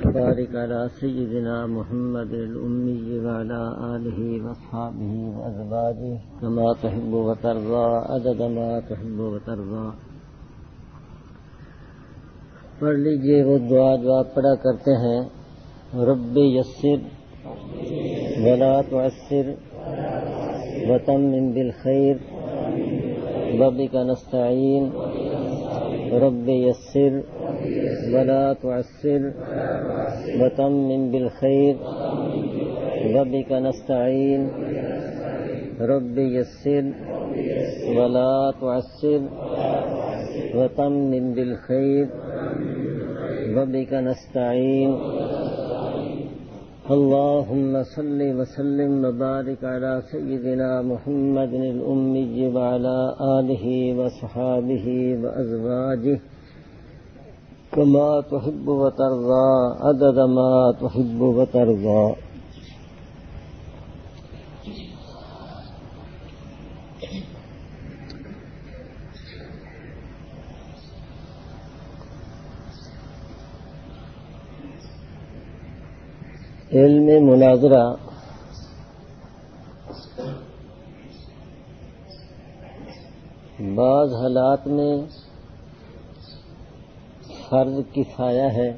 وبارك على سيدنا محمد الأمي وعلى آله وأصحابه وأزواجه كما تحب وترضى عدد ما تحب وترضى. پڑھ لیجئے وہ دعا جو آپ پڑھا کرتے ہیں. رب یسر ولا تعسر وتمم بالخير وبك نستعين. رب یسر ولا تعسر وتمم بالخير وبك نستعين. رب یسر ولا تعسر وتمم بالخير وبك نستعين. اللهم صل وسلم وبارك على سيدنا محمد الأمي وعلى آله وصحابه وأزواجه كما تحب وترضى عدد ما تحب وترضى. علم مناظرہ بعض حالات میں فرض کفایہ ہے.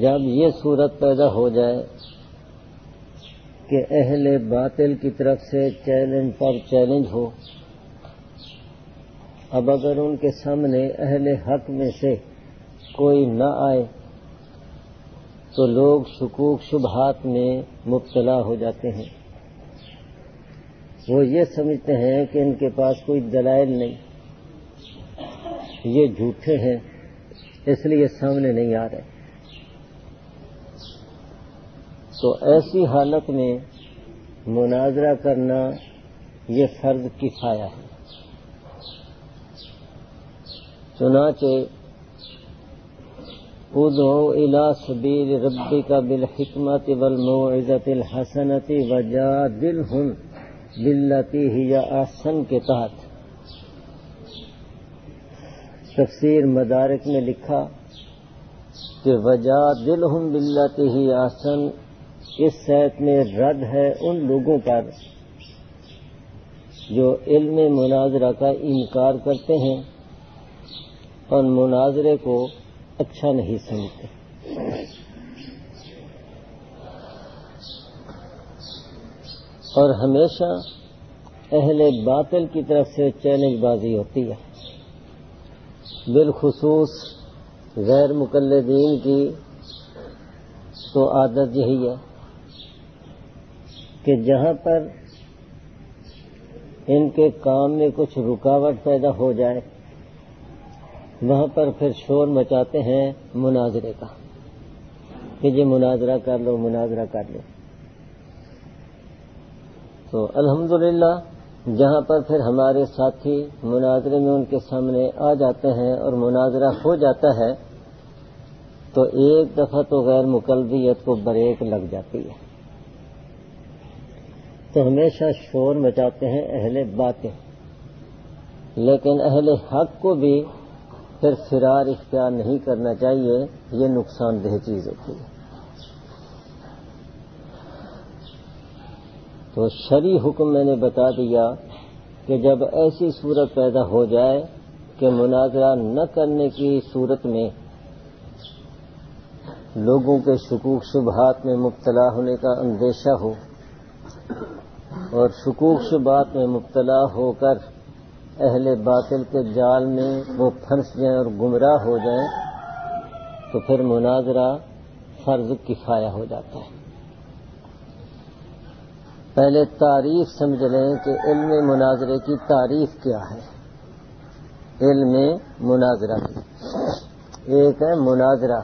جب یہ صورت پیدا ہو جائے کہ اہل باطل کی طرف سے چیلنج پر چیلنج ہو. اب اگر ان کے سامنے اہل حق میں سے کوئی نہ آئے تو لوگ شکوک شبہات میں مبتلا ہو جاتے ہیں. وہ یہ سمجھتے ہیں کہ ان کے پاس کوئی دلائل نہیں, یہ جھوٹے ہیں, اس لیے سامنے نہیں آ رہے. تو ایسی حالت میں مناظرہ کرنا یہ فرض کفایہ ہے. چنانچہ ادعو الی سبیل ربک بالحکمۃ والموعظۃ الحسنۃ وجادلہم باللتی ہی احسن کے تحت تفسیر مدارک میں لکھا کہ وجادلہم باللتی ہی احسن اس صورت میں رد ہے ان لوگوں پر جو علم مناظرہ کا انکار کرتے ہیں اور مناظرے کو اچھا نہیں سمجھتے. اور ہمیشہ اہل باطل کی طرف سے چیلنج بازی ہوتی ہے. بالخصوص غیر مقلدین کی تو عادت یہی ہے کہ جہاں پر ان کے کام میں کچھ رکاوٹ پیدا ہو جائے وہاں پر پھر شور مچاتے ہیں مناظرے کا کہ یہ مناظرہ کر لو, مناظرہ کر لو. تو الحمدللہ جہاں پر پھر ہمارے ساتھی مناظرے میں ان کے سامنے آ جاتے ہیں اور مناظرہ ہو جاتا ہے تو ایک دفعہ تو غیر مقلدیت کو بریک لگ جاتی ہے. تو ہمیشہ شور مچاتے ہیں اہل باطل, لیکن اہل حق کو بھی پھر فرار اختیار نہیں کرنا چاہیے. یہ نقصان دہ چیز ہوتی ہے. تو شرعی حکم میں نے بتا دیا کہ جب ایسی صورت پیدا ہو جائے کہ مناظرہ نہ کرنے کی صورت میں لوگوں کے شکوک شبہات میں مبتلا ہونے کا اندیشہ ہو اور شکوک شبہات میں مبتلا ہو کر اہل باطل کے جال میں وہ پھنس جائیں اور گمراہ ہو جائیں تو پھر مناظرہ فرض کفایہ ہو جاتا ہے. پہلے تعریف سمجھ لیں کہ علم مناظرے کی تعریف کیا ہے. علم مناظرہ کی ایک ہے مناظرہ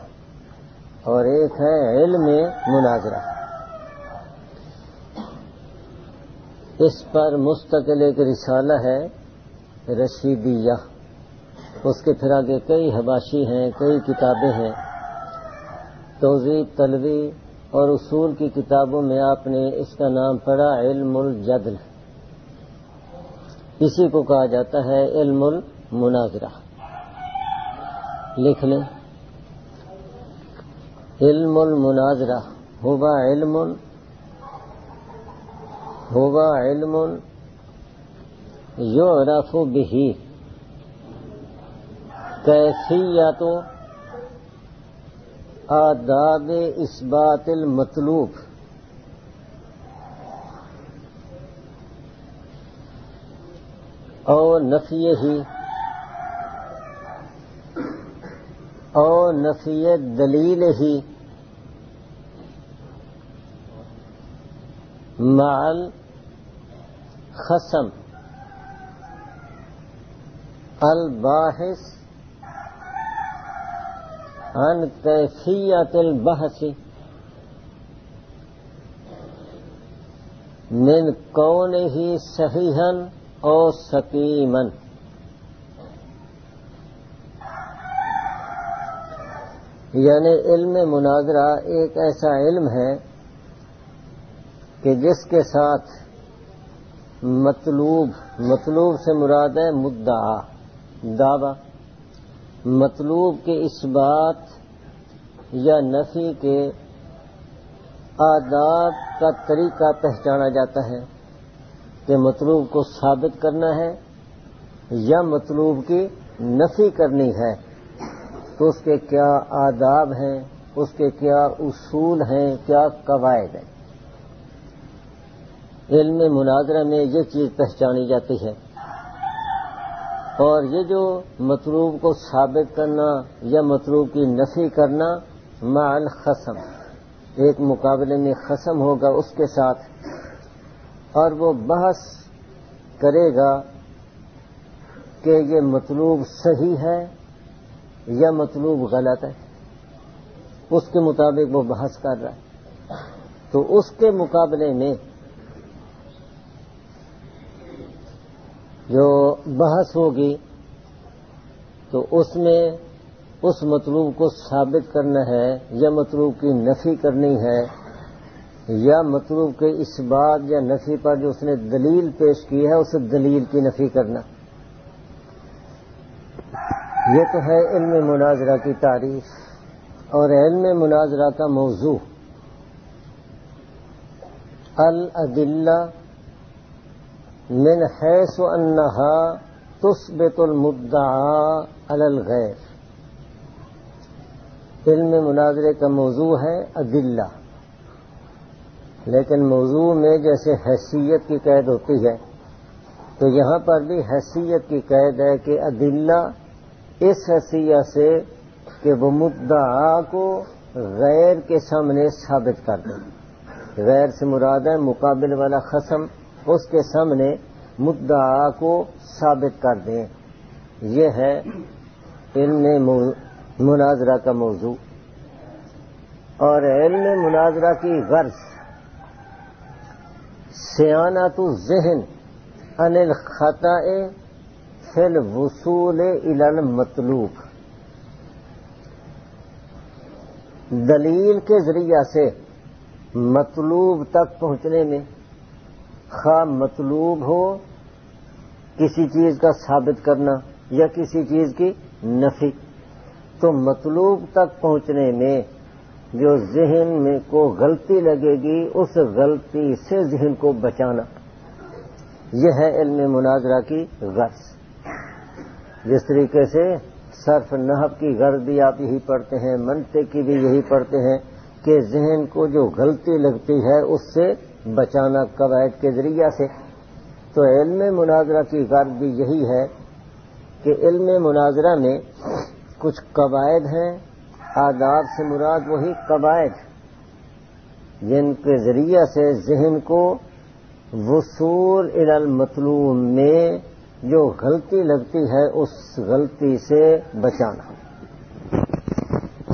اور ایک ہے علم مناظرہ. اس پر مستقل ایک رسالہ ہے رشیدیہ. اس کے پھر آگے کئی حواشی ہیں, کئی کتابیں ہیں. توضیح طلبی اور اصول کی کتابوں میں آپ نے اس کا نام پڑھا علم الجدل. اسی کو کہا جاتا ہے علم المناظرہ. لکھ لیں علم المناظرہ ہوا علم یعرف بہ کیفیت آداب اثبات المطلوب او نفی دلیل ہی مع الخصم الباحث عن کیفیت البحث من کونہ صحیحا او سقیما. یعنی علم مناظرہ ایک ایسا علم ہے کہ جس کے ساتھ مطلوب سے مراد ہے مدعا دعویٰ، مطلوب کے اثبات یا نفی کے آداب کا طریقہ پہچانا جاتا ہے کہ مطلوب کو ثابت کرنا ہے یا مطلوب کی نفی کرنی ہے، تو اس کے کیا آداب ہیں، اس کے کیا اصول ہیں، کیا قواعد ہیں. علم مناظرہ میں یہ چیز پہچانی جاتی ہے. اور یہ جو مطلوب کو ثابت کرنا یا مطلوب کی نفی کرنا مع الخصم، ایک مقابلے میں خصم ہوگا اس کے ساتھ، اور وہ بحث کرے گا کہ یہ مطلوب صحیح ہے یا مطلوب غلط ہے، اس کے مطابق وہ بحث کر رہا ہے. تو اس کے مقابلے میں جو بحث ہوگی تو اس میں اس مطلوب کو ثابت کرنا ہے یا مطلوب کی نفی کرنی ہے یا مطلوب کے اثبات یا نفی پر جو اس نے دلیل پیش کی ہے اس دلیل کی نفی کرنا. یہ تو ہے علم مناظرہ کی تعریف. اور علم مناظرہ کا موضوع الادلہ من حیث انہا تثبت المدعا علی الغیر. علم مناظرے کا موضوع ہے ادلہ، لیکن موضوع میں جیسے حیثیت کی قید ہوتی ہے تو یہاں پر بھی حیثیت کی قید ہے کہ ادلہ اس حیثیت سے کہ وہ مدعا کو غیر کے سامنے ثابت کر دیں. غیر سے مراد ہے مقابل والا خصم، اس کے سامنے مدعا کو ثابت کر دیں. یہ ہے علم مناظرہ کا موضوع. اور علم مناظرہ کی غرض صیانت الذہن عن الخطأ فی الوصول الی المطلوب. دلیل کے ذریعہ سے مطلوب تک پہنچنے میں، خواہ مطلوب ہو کسی چیز کا ثابت کرنا یا کسی چیز کی نفی، تو مطلوب تک پہنچنے میں جو ذہن میں کو غلطی لگے گی اس غلطی سے ذہن کو بچانا، یہ ہے علم مناظرہ کی غرض. جس طریقے سے صرف نحو کی غرض بھی آپ یہی پڑھتے ہیں، منطق کی بھی یہی پڑھتے ہیں کہ ذہن کو جو غلطی لگتی ہے اس سے بچانا قواعد کے ذریعہ سے. تو علم مناظرہ کی غرض بھی یہی ہے کہ علم مناظرہ میں کچھ قواعد ہیں، آداب سے مراد وہی قواعد جن کے ذریعہ سے ذہن کو وصول الی المطلوب میں جو غلطی لگتی ہے اس غلطی سے بچانا.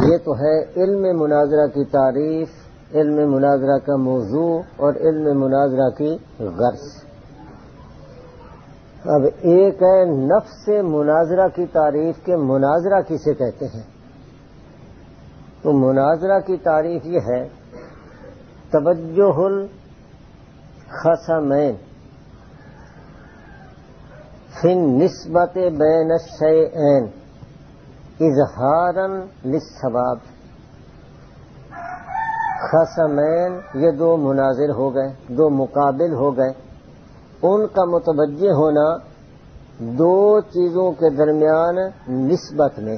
یہ تو ہے علم مناظرہ کی تعریف، علم مناظرہ کا موضوع اور علم مناظرہ کی غرض. اب ایک ہے نفس مناظرہ کی تعریف کہ مناظرہ کسے کہتے ہیں. تو مناظرہ کی تعریف یہ ہے توجہ الخصمین فی النسبت بین الشیئین اظہارا للصواب. خصمین یہ دو مناظر ہو گئے، دو مقابل ہو گئے، ان کا متوجہ ہونا دو چیزوں کے درمیان نسبت میں،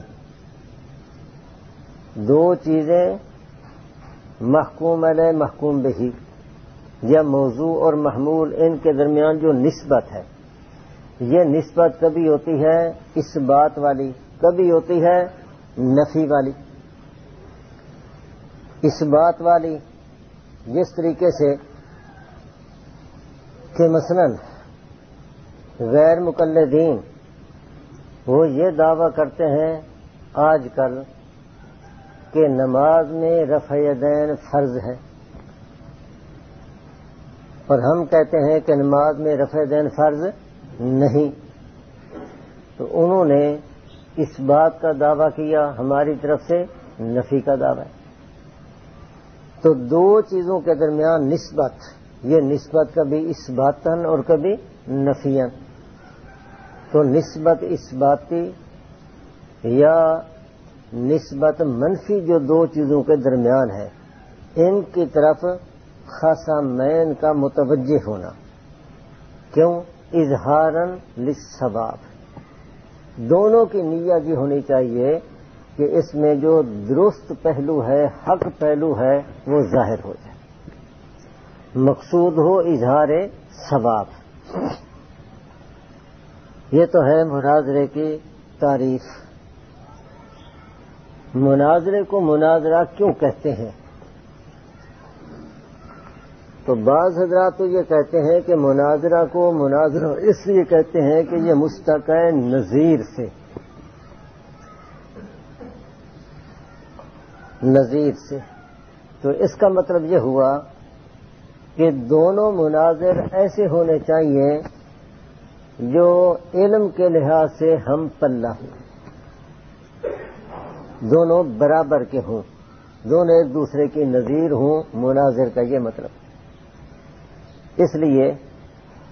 دو چیزیں محکوم علیہ محکوم بہی یا موضوع اور محمول، ان کے درمیان جو نسبت ہے، یہ نسبت کبھی ہوتی ہے اس بات والی، کبھی ہوتی ہے نفی والی۔ اس بات والی جس طریقے سے کہ مثلا غیر مقلدین وہ یہ دعویٰ کرتے ہیں آج کل کہ نماز میں رفع یدین فرض ہے، اور ہم کہتے ہیں کہ نماز میں رفع یدین فرض نہیں، تو انہوں نے اس بات کا دعویٰ کیا، ہماری طرف سے نفی کا دعویٰ ہے۔ تو دو چیزوں کے درمیان نسبت، یہ نسبت کبھی اثباتاً اور کبھی نفیاً، تو نسبت اثباتی یا نسبت منفی جو دو چیزوں کے درمیان ہے، ان کی طرف خصمین کا متوجہ ہونا، کیوں؟ اظہاراً للثواب، دونوں کی نیت یہ ہونی چاہیے کہ اس میں جو درست پہلو ہے، حق پہلو ہے، وہ ظاہر ہو جائے، مقصود ہو اظہار ثواب۔ یہ تو ہے مناظرے کی تعریف۔ مناظرے کو مناظرہ کیوں کہتے ہیں؟ تو بعض حضرات تو یہ کہتے ہیں کہ مناظرہ کو مناظرہ اس لیے کہتے ہیں کہ یہ مشتق ہے نظیر سے، نظیر سے، تو اس کا مطلب یہ ہوا کہ دونوں مناظر ایسے ہونے چاہیے جو علم کے لحاظ سے ہم پلہ ہوں، دونوں برابر کے ہوں، دونوں ایک دوسرے کی نظیر ہوں، مناظر کا یہ مطلب۔ اس لیے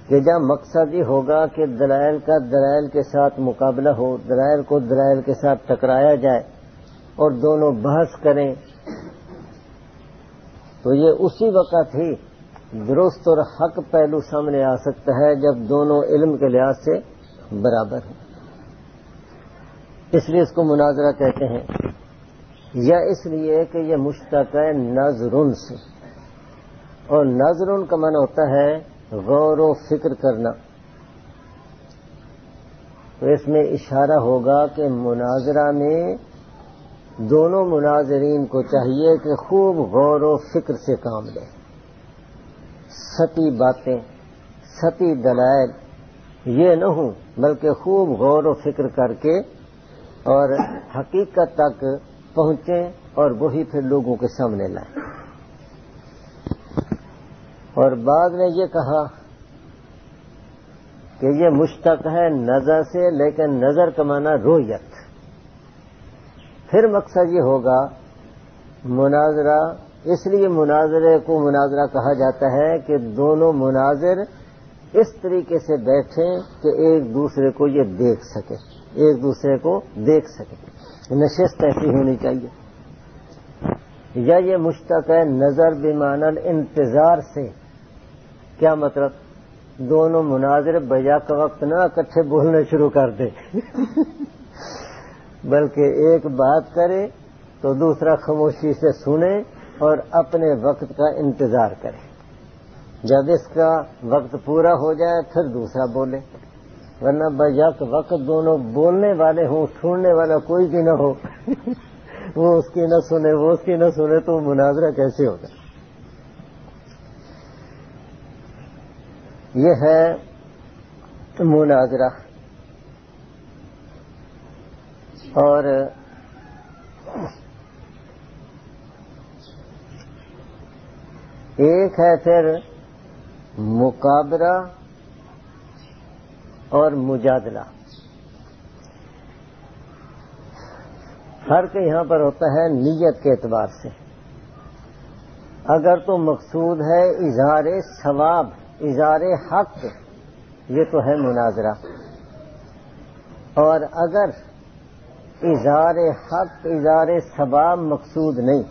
کہ جب مقصد یہ ہوگا کہ دلائل کا دلائل کے ساتھ مقابلہ ہو، دلائل کو دلائل کے ساتھ ٹکرایا جائے اور دونوں بحث کریں، تو یہ اسی وقت ہی درست اور حق پہلو سامنے آ سکتا ہے جب دونوں علم کے لحاظ سے برابر ہیں۔ اس لیے اس کو مناظرہ کہتے ہیں، یا اس لیے کہ یہ مشتق ہے نظرن سے، اور نظرن کا معنی ہوتا ہے غور و فکر کرنا، تو اس میں اشارہ ہوگا کہ مناظرہ میں دونوں مناظرین کو چاہیے کہ خوب غور و فکر سے کام لیں، سطحی باتیں، سطحی دلائل یہ نہ ہوں، بلکہ خوب غور و فکر کر کے اور حقیقت تک پہنچیں اور وہی پھر لوگوں کے سامنے لائیں۔ اور بعد نے یہ کہا کہ یہ مشتق ہے نظر سے، لیکن نظر کا معنی رؤیت، پھر مقصد یہ ہوگا مناظرہ، اس لیے مناظرے کو مناظرہ کہا جاتا ہے کہ دونوں مناظر اس طریقے سے بیٹھیں کہ ایک دوسرے کو یہ دیکھ سکے، ایک دوسرے کو دیکھ سکے، نشست ایسی ہونی چاہیے۔ یا یہ مشتق ہے نظر بمعنی الانتظار سے، کیا مطلب؟ دونوں مناظر بیک وقت نہ اکٹھے بولنا شروع کر دے بلکہ ایک بات کرے تو دوسرا خاموشی سے سنے اور اپنے وقت کا انتظار کرے، جب اس کا وقت پورا ہو جائے پھر دوسرا بولے، ورنہ بیک وقت دونوں بولنے والے ہوں، سننے والا کوئی بھی نہ ہو وہ اس کی نہ سنے، وہ اس کی نہ سنے، تو مناظرہ کیسے ہوگا؟ یہ ہے مناظرہ۔ اور ایک ہے پھر مقابلہ اور مجادلہ۔ فرق یہاں پر ہوتا ہے نیت کے اعتبار سے۔ اگر تو مقصود ہے اظہار ثواب، اظہار حق، یہ تو ہے مناظرہ، اور اگر اظہار حق، اظہار ثواب مقصود نہیں،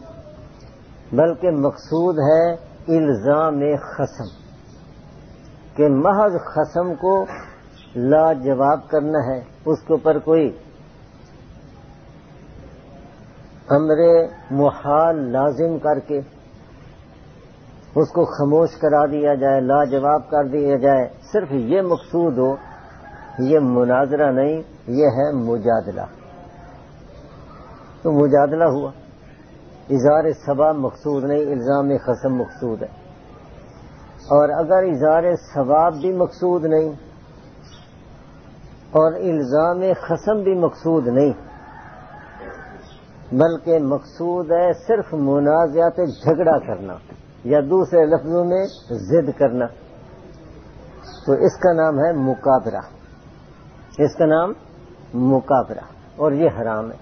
بلکہ مقصود ہے الزام خصم، کہ محض خصم کو لاجواب کرنا ہے، اس کے اوپر کوئی امر محال لازم کر کے اس کو خاموش کرا دیا جائے، لاجواب کر دیا جائے، صرف یہ مقصود ہو، یہ مناظرہ نہیں، یہ ہے مجادلہ۔ تو مجادلہ ہوا، اظہار ثواب مقصود نہیں، الزام خصم مقصود ہے۔ اور اگر اظہار ثواب بھی مقصود نہیں اور الزام خصم بھی مقصود نہیں، بلکہ مقصود ہے صرف منازعات جھگڑا کرنا یا دوسرے لفظوں میں ضد کرنا، تو اس کا نام ہے مکابرہ، اس کا نام مکابرہ، اور یہ حرام ہے۔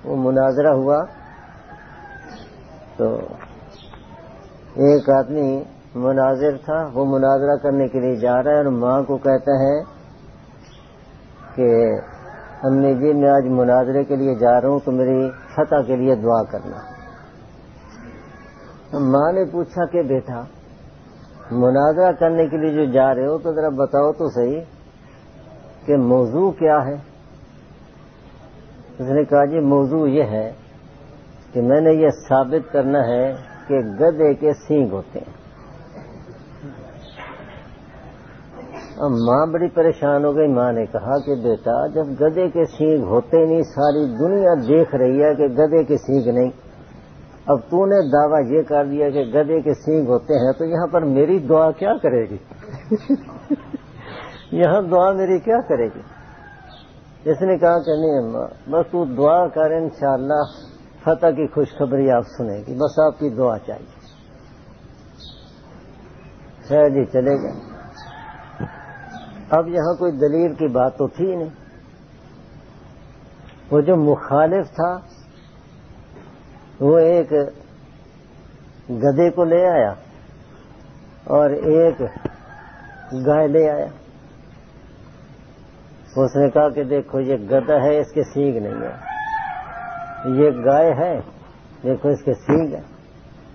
وہ مناظرہ ہوا تو ایک آدمی مناظر تھا، وہ مناظرہ کرنے کے لیے جا رہا ہے اور ماں کو کہتا ہے کہ امی جی میں آج مناظرے کے لیے جا رہا ہوں تو میری فتح کے لیے دعا کرنا۔ ماں نے پوچھا کہ بیٹا مناظرہ کرنے کے لیے جو جا رہے ہو تو ذرا بتاؤ تو صحیح کہ موضوع کیا ہے؟ اس نے کہا جی موضوع یہ ہے کہ میں نے یہ ثابت کرنا ہے کہ گدھے کے سینگ ہوتے ہیں۔ اب ماں بڑی پریشان ہو گئی، ماں نے کہا کہ بیٹا جب گدھے کے سینگ ہوتے نہیں، ساری دنیا دیکھ رہی ہے کہ گدھے کے سینگ نہیں، اب تو نے دعویٰ یہ کر دیا کہ گدھے کے سینگ ہوتے ہیں، تو یہاں پر میری دعا کیا کرے گی؟ یہاں دعا میری کیا کرے گی؟ اس نے کہا کہ نہیں اماں، بس تو دعا کر، انشاءاللہ فتح کی خوشخبری آپ سنیں گی، بس آپ کی دعا چاہیے۔ خیر جی چلے گئے۔ اب یہاں کوئی دلیل کی بات تو تھی نہیں، وہ جو مخالف تھا وہ ایک گدھے کو لے آیا اور ایک گائے لے آیا۔ اس نے کہا کہ دیکھو یہ گدھا ہے، اس کے سینگ نہیں ہے، یہ گائے ہے، دیکھو اس کے سینگ ہے،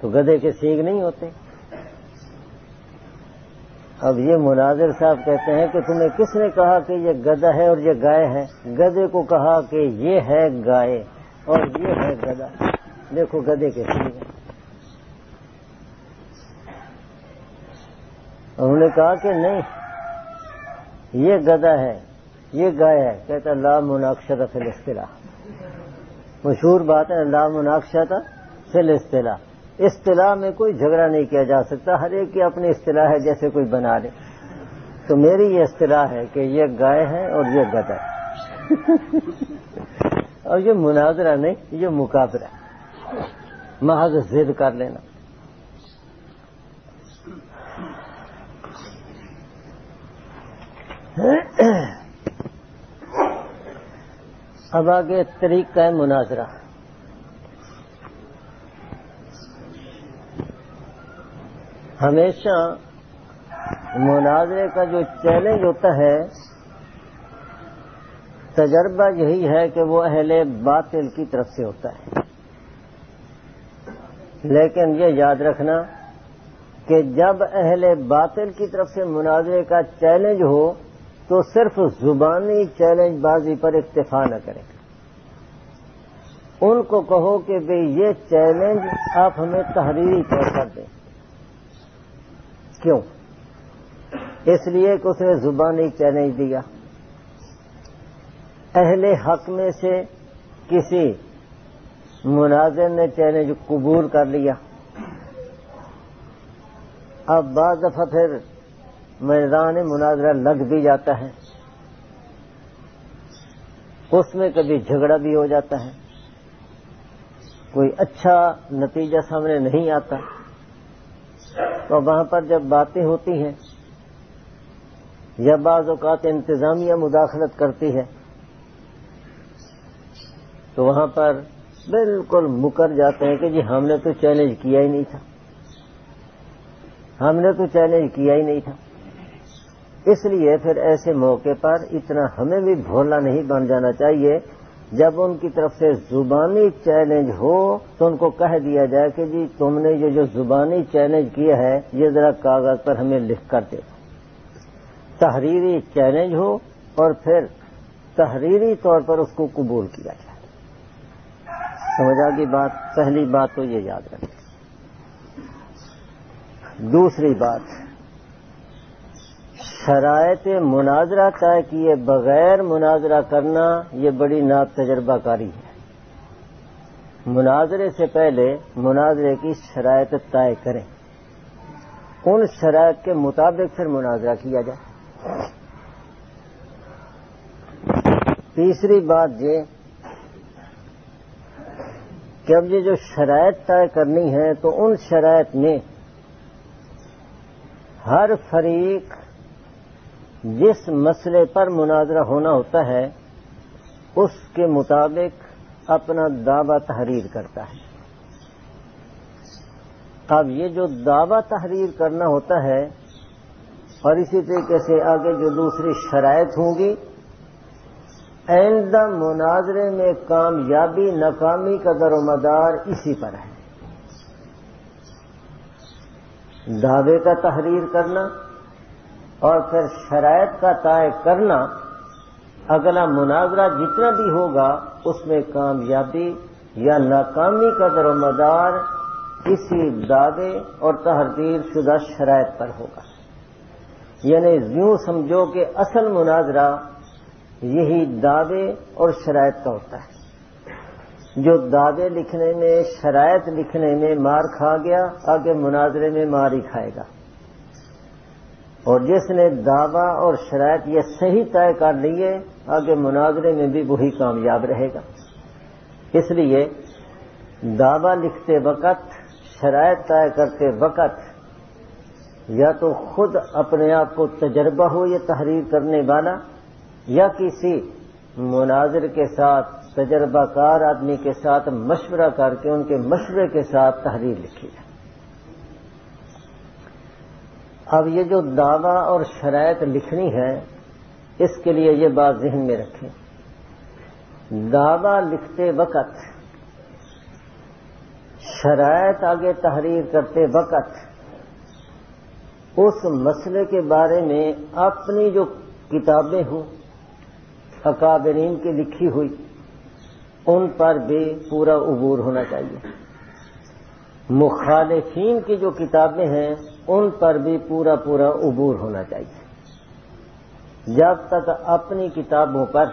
تو گدھے کے سینگ نہیں ہوتے۔ اب یہ مناظر صاحب کہتے ہیں کہ تمہیں کس نے کہا کہ یہ گدھا ہے اور یہ گائے ہے؟ گدھے کو کہا کہ یہ ہے گائے اور یہ ہے گدھا، دیکھو گدھے کے سینگ ہیں۔ انہوں نے کہا کہ نہیں یہ گدھا ہے یہ گائے ہے، کہتا لا مناقشۃ فی الاصطلاح، مشہور بات ہے لا مناقشۃ فی الاصطلاح، اصطلاح میں کوئی جھگڑا نہیں کیا جا سکتا، ہر ایک کی اپنی اصطلاح ہے، جیسے کوئی بنا لے، تو میری یہ اصطلاح ہے کہ یہ گائے ہے اور یہ گدھا ہے۔ اور یہ مناظرہ نہیں، یہ مقابلہ، محض ضد کر لینا۔ اب آگے طریقہ ہے مناظرہ۔ ہمیشہ مناظرے کا جو چیلنج ہوتا ہے، تجربہ یہی ہے کہ وہ اہل باطل کی طرف سے ہوتا ہے، لیکن یہ یاد رکھنا کہ جب اہل باطل کی طرف سے مناظرے کا چیلنج ہو تو صرف زبانی چیلنج بازی پر اکتفا نہ کریں، ان کو کہو کہ بھئی یہ چیلنج آپ ہمیں تحریری طور پر دیں۔ کیوں؟ اس لیے کہ اس نے زبانی چیلنج دیا، اہل حق میں سے کسی مناظر نے چیلنج قبول کر لیا، اب بعض دفعہ پھر میدان مناظرہ لگ بھی جاتا ہے، اس میں کبھی جھگڑا بھی ہو جاتا ہے، کوئی اچھا نتیجہ سامنے نہیں آتا، تو وہاں پر جب باتیں ہوتی ہیں یا بعض اوقات انتظامیہ مداخلت کرتی ہے تو وہاں پر بالکل مکر جاتے ہیں کہ جی ہم نے تو چیلنج کیا ہی نہیں تھا، ہم نے تو چیلنج کیا ہی نہیں تھا۔ اس لیے پھر ایسے موقع پر اتنا ہمیں بھی بھولا نہیں بن جانا چاہیے، جب ان کی طرف سے زبانی چیلنج ہو تو ان کو کہہ دیا جائے کہ جی تم نے یہ جو زبانی چیلنج کیا ہے یہ ذرا کاغذ پر ہمیں لکھ کر دے. تحریری چیلنج ہو اور پھر تحریری طور پر اس کو قبول کیا جائے. سمجھ آ گئی بات؟ پہلی بات تو یہ یاد رکھیں. دوسری بات، شرائط مناظرہ طے کیے بغیر مناظرہ کرنا یہ بڑی ناب تجربہ کاری ہے. مناظرے سے پہلے مناظرے کی شرائط طے کریں، ان شرائط کے مطابق پھر مناظرہ کیا جائے. تیسری بات یہ کہ اب یہ جو شرائط طے کرنی ہے تو ان شرائط میں ہر فریق جس مسئلے پر مناظرہ ہونا ہوتا ہے اس کے مطابق اپنا دعویٰ تحریر کرتا ہے. اب یہ جو دعویٰ تحریر کرنا ہوتا ہے اور اسی طریقے سے آگے جو دوسری شرائط ہوں گی، آئندہ مناظرے میں کامیابی ناکامی کا در و مدار اسی پر ہے. دعوے کا تحریر کرنا اور پھر شرائط کا طے کرنا، اگلا مناظرہ جتنا بھی ہوگا اس میں کامیابی یا ناکامی کا در و مدار اسی دعوے اور تحریر شدہ شرائط پر ہوگا. یعنی یوں سمجھو کہ اصل مناظرہ یہی دعوے اور شرائط کا ہوتا ہے. جو دعوے لکھنے میں شرائط لکھنے میں مار کھا گیا آگے مناظرے میں مار ہی کھائے گا، اور جس نے دعویٰ اور شرائط یہ صحیح طے کر لیے آگے مناظرے میں بھی وہی کامیاب رہے گا. اس لیے دعویٰ لکھتے وقت، شرائط طے کرتے وقت یا تو خود اپنے آپ کو تجربہ ہو یہ تحریر کرنے والا، یا کسی مناظر کے ساتھ تجربہ کار آدمی کے ساتھ مشورہ کر کے ان کے مشورے کے ساتھ تحریر لکھی ہے. اب یہ جو دعویٰ اور شرائط لکھنی ہے اس کے لیے یہ بات ذہن میں رکھیں. دعویٰ لکھتے وقت، شرائط آگے تحریر کرتے وقت اس مسئلے کے بارے میں اپنی جو کتابیں ہوں اکابرین کی لکھی ہوئی ان پر بھی پورا عبور ہونا چاہیے. مخالفین کی جو کتابیں ہیں ان پر بھی پورا عبور ہونا چاہیے. جب تک اپنی کتابوں پر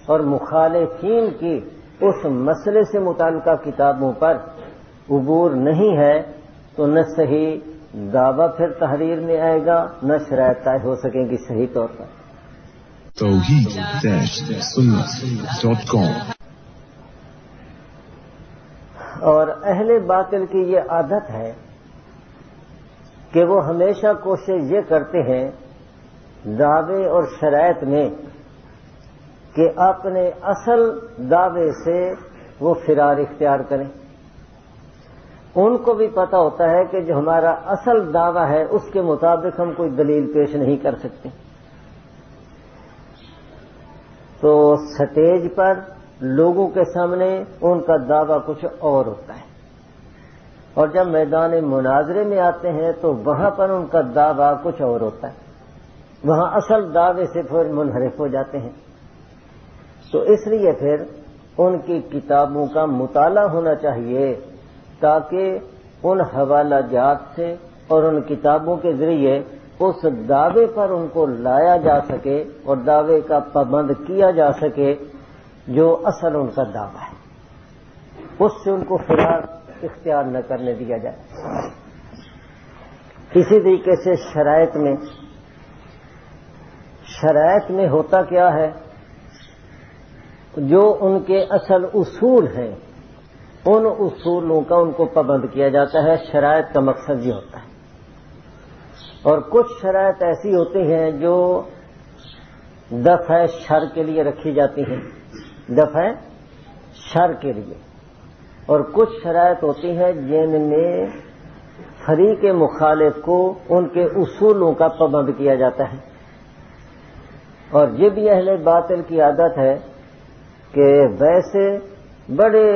اور مخالفین کی اس مسئلے سے متعلقہ کتابوں پر عبور نہیں ہے تو نہ صحیح دعویٰ پھر تحریر میں آئے گا، نہ شرائط طے ہو سکیں گی صحیح طور پر. توحید-سنت.com اور اہل باطل کی یہ عادت ہے کہ وہ ہمیشہ کوشش یہ کرتے ہیں دعوے اور شرائط میں کہ اپنے اصل دعوے سے وہ فرار اختیار کریں. ان کو بھی پتہ ہوتا ہے کہ جو ہمارا اصل دعویٰ ہے اس کے مطابق ہم کوئی دلیل پیش نہیں کر سکتے، تو سٹیج پر لوگوں کے سامنے ان کا دعویٰ کچھ اور ہوتا ہے، اور جب میدان مناظرے میں آتے ہیں تو وہاں پر ان کا دعویٰ کچھ اور ہوتا ہے، وہاں اصل دعوے سے پھر منحرف ہو جاتے ہیں. تو اس لیے پھر ان کی کتابوں کا مطالعہ ہونا چاہیے تاکہ ان حوالہ جات سے اور ان کتابوں کے ذریعے اس دعوے پر ان کو لایا جا سکے اور دعوے کا پابند کیا جا سکے جو اصل ان کا دعویٰ ہے، اس سے ان کو فرار اختیار نہ کرنے دیا جائے. اسی طریقے سے شرائط میں ہوتا کیا ہے، جو ان کے اصل اصول ہیں ان اصولوں کا ان کو پابند کیا جاتا ہے. شرائط کا مقصد یہ ہوتا ہے. اور کچھ شرائط ایسی ہوتی ہیں جو دفع شر کے لیے رکھی جاتی ہیں، دفع شر کے لیے، اور کچھ شرائط ہوتی ہیں جن میں فریق مخالف کو ان کے اصولوں کا پابند کیا جاتا ہے. اور یہ بھی اہل باطل کی عادت ہے کہ ویسے بڑے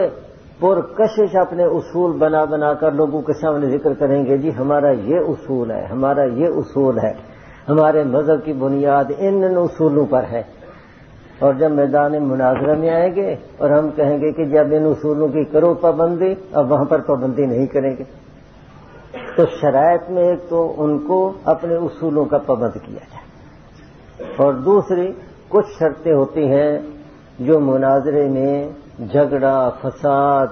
پرکشش اپنے اصول بنا بنا کر لوگوں کے سامنے ذکر کریں گے، جی ہمارا یہ اصول ہے، ہمارا یہ اصول ہے، ہمارے مذہب کی بنیاد ان اصولوں پر ہے، اور جب میدان مناظرہ میں آئیں گے اور ہم کہیں گے کہ جب ان اصولوں کی کرو پابندی، اب وہاں پر پابندی نہیں کریں گے، تو شرائط میں ایک تو ان کو اپنے اصولوں کا پابند کیا جائے، اور دوسری کچھ شرطیں ہوتی ہیں جو مناظرے میں جھگڑا فساد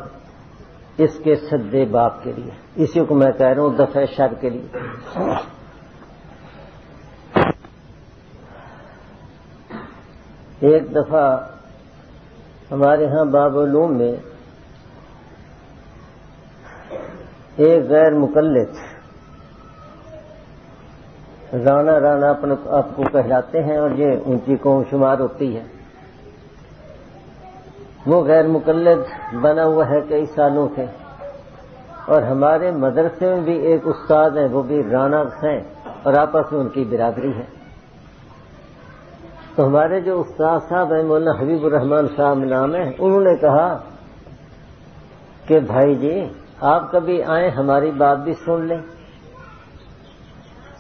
اس کے سد باب کے لیے، اسی کو میں کہہ رہا ہوں دفع شر کے لیے۔ ایک دفعہ ہمارے ہاں باب علوم میں ایک غیر مقلد رانا رانا اپنے آپ کو کہلاتے ہیں، اور یہ اونچی قوم شمار ہوتی ہے، وہ غیر مقلد بنا ہوا ہے کئی سالوں سے، اور ہمارے مدرسے میں بھی ایک استاد ہیں، وہ بھی رانا ہیں، اور آپس میں ان کی برادری ہے۔ تو ہمارے جو استاد صاحب ہیں مولانا حبیب الرحمان صاحب نام ہے، انہوں نے کہا کہ بھائی جی آپ کبھی آئیں ہماری بات بھی سن لیں۔